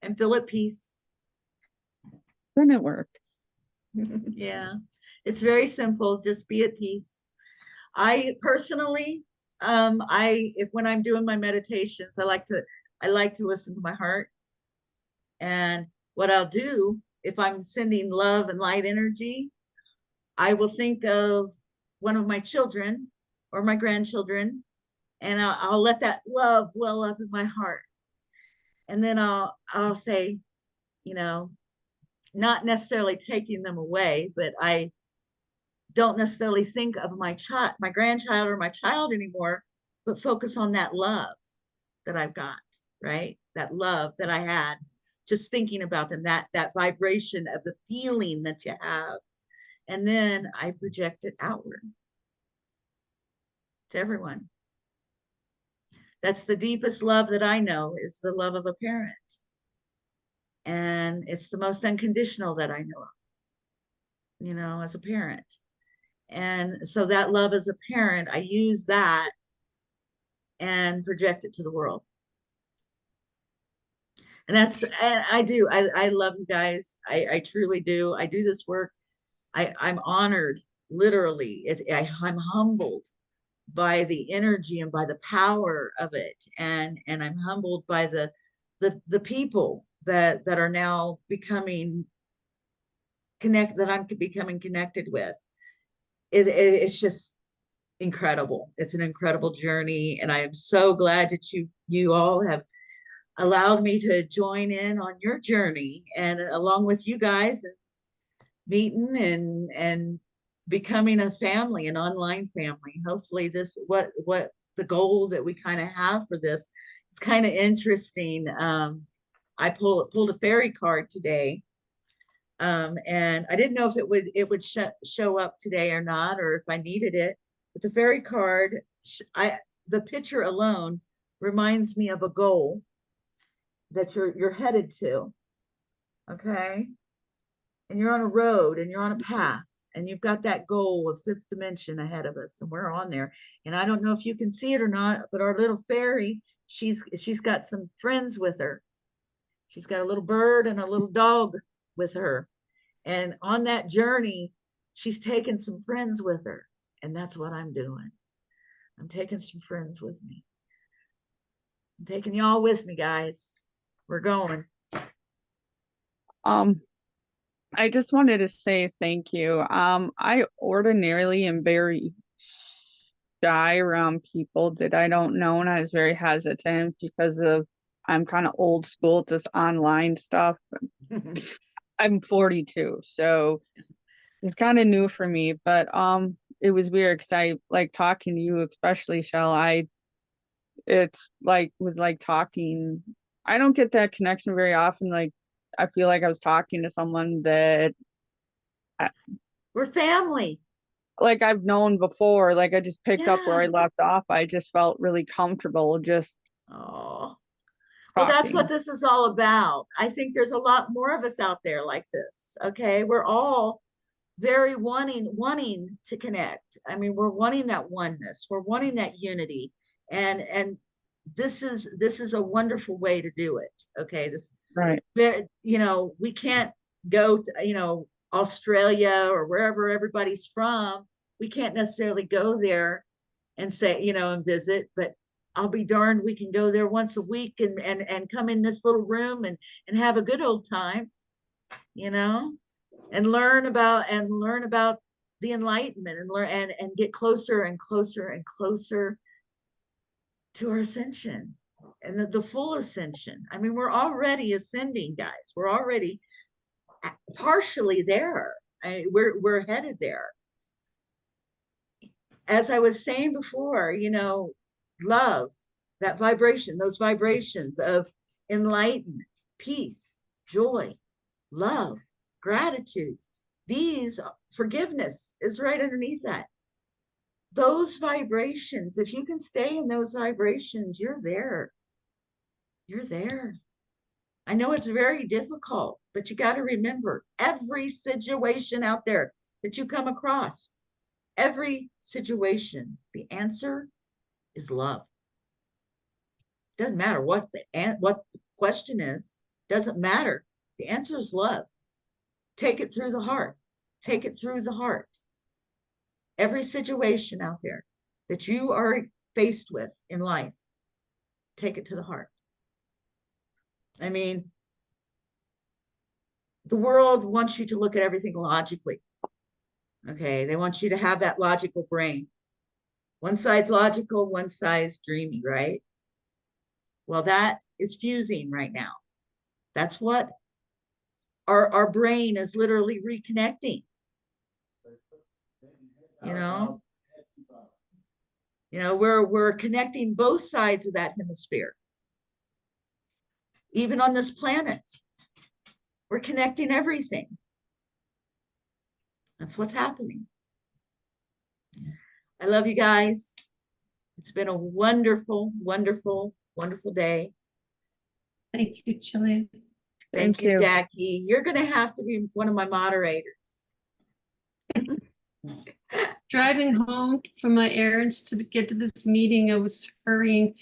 and feel at peace. Then it worked. Yeah, it's very simple. Just be at peace. I personally, if when I'm doing my meditations, I like to listen to my heart. And what I'll do if I'm sending love and light energy, I will think of one of my children or my grandchildren, and I'll let that love well up in my heart. And then I'll say, not necessarily taking them away, but I don't necessarily think of my grandchild or my child anymore, but focus on that love that I've got, right? That love that I had, just thinking about them, that vibration of the feeling that you have. And then I project it outward to everyone. That's the deepest love that I know, is the love of a parent. And it's the most unconditional that I know of, as a parent. And so that love as a parent, I use that and project it to the world. And I love you guys. I truly do. I do this work. I'm honored, literally. I'm humbled by the energy and by the power of it. And I'm humbled by the people that are now becoming that I'm becoming connected with. It's just incredible. It's an incredible journey. And I am so glad that you all have allowed me to join in on your journey, and along with you guys, and meeting and becoming a family, an online family. Hopefully this, what the goal that we kind of have for this, it's kind of interesting. I pulled a fairy card today, and I didn't know if it would show up today or not, or if I needed it. But the fairy card, the picture alone reminds me of a goal that you're headed to. Okay, and you're on a road and you're on a path, and you've got that goal of fifth dimension ahead of us, and we're on there. And I don't know if you can see it or not, but our little fairy, she's got some friends with her. She's got a little bird and a little dog with her, and on that journey she's taken some friends with her. And that's what I'm doing. I'm taking some friends with me. I'm taking y'all with me, guys. We're going. I just wanted to say thank you. I ordinarily am very shy around people that I don't know, and I was very hesitant because I'm kind of old school at this online stuff. I'm 42, so it's kind of new for me, but it was weird because I like talking to you, especially Shell. It's like was like talking. I don't get that connection very often. Like I feel like I was talking to someone that We're family. like I've known before. Like I just picked up where I Yeah. left off. I just felt really comfortable. Just Oh, Well, that's what talking. this is all about. I think there's a lot more of us out there like this. Okay. We're all very wanting to connect. I mean, we're wanting that oneness. We're wanting that unity. And this is a wonderful way to do it. Okay. Right. You know, we can't go to, you know, Australia or wherever everybody's from. We can't necessarily go there and say, you know, and visit, but I'll be darned, we can go there once a week and come in this little room and have a good old time, you know, and learn about the enlightenment and learn and get closer and closer and closer to our ascension and the full ascension. I mean, we're already ascending, guys. We're already partially there. We're headed there. As I was saying before, you know, love, that vibration, those vibrations of enlightenment, peace, joy, love, gratitude, these, forgiveness is right underneath that. Those vibrations, if you can stay in those vibrations, you're there. You're there. I know it's very difficult, but you got to remember every situation out there that you come across, every situation, the answer is love. Doesn't matter what the question is, doesn't matter. The answer is love. Take it through the heart. Take it through the heart. Every situation out there that you are faced with in life, take it to the heart. I mean, the world wants you to look at everything logically. Okay, they want you to have that logical brain. One side's logical, one side's dreamy, right? Well, that is fusing right now. That's what our brain is literally reconnecting. You know, we're connecting both sides of that hemisphere. Even on this planet, we're connecting everything. That's what's happening. I love you guys. It's been a wonderful, wonderful, wonderful day. Thank you, Jillian. Thank Thank you, you. Jackie. You're going to have to be one of my moderators. Driving home from my errands to get to this meeting, I was hurrying,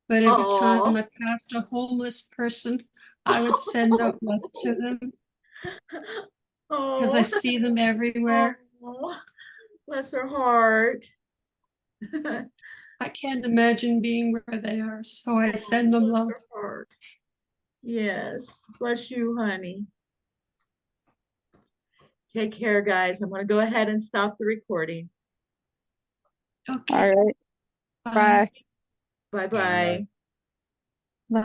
but every time I passed a homeless person, I would send out love to them because I see them everywhere. Oh, bless her heart. I can't imagine being where they are, so I send them love. Yes, bless you, honey. Take care, guys. I'm going to go ahead and stop the recording. Okay. All right. Bye. Bye-bye. Bye.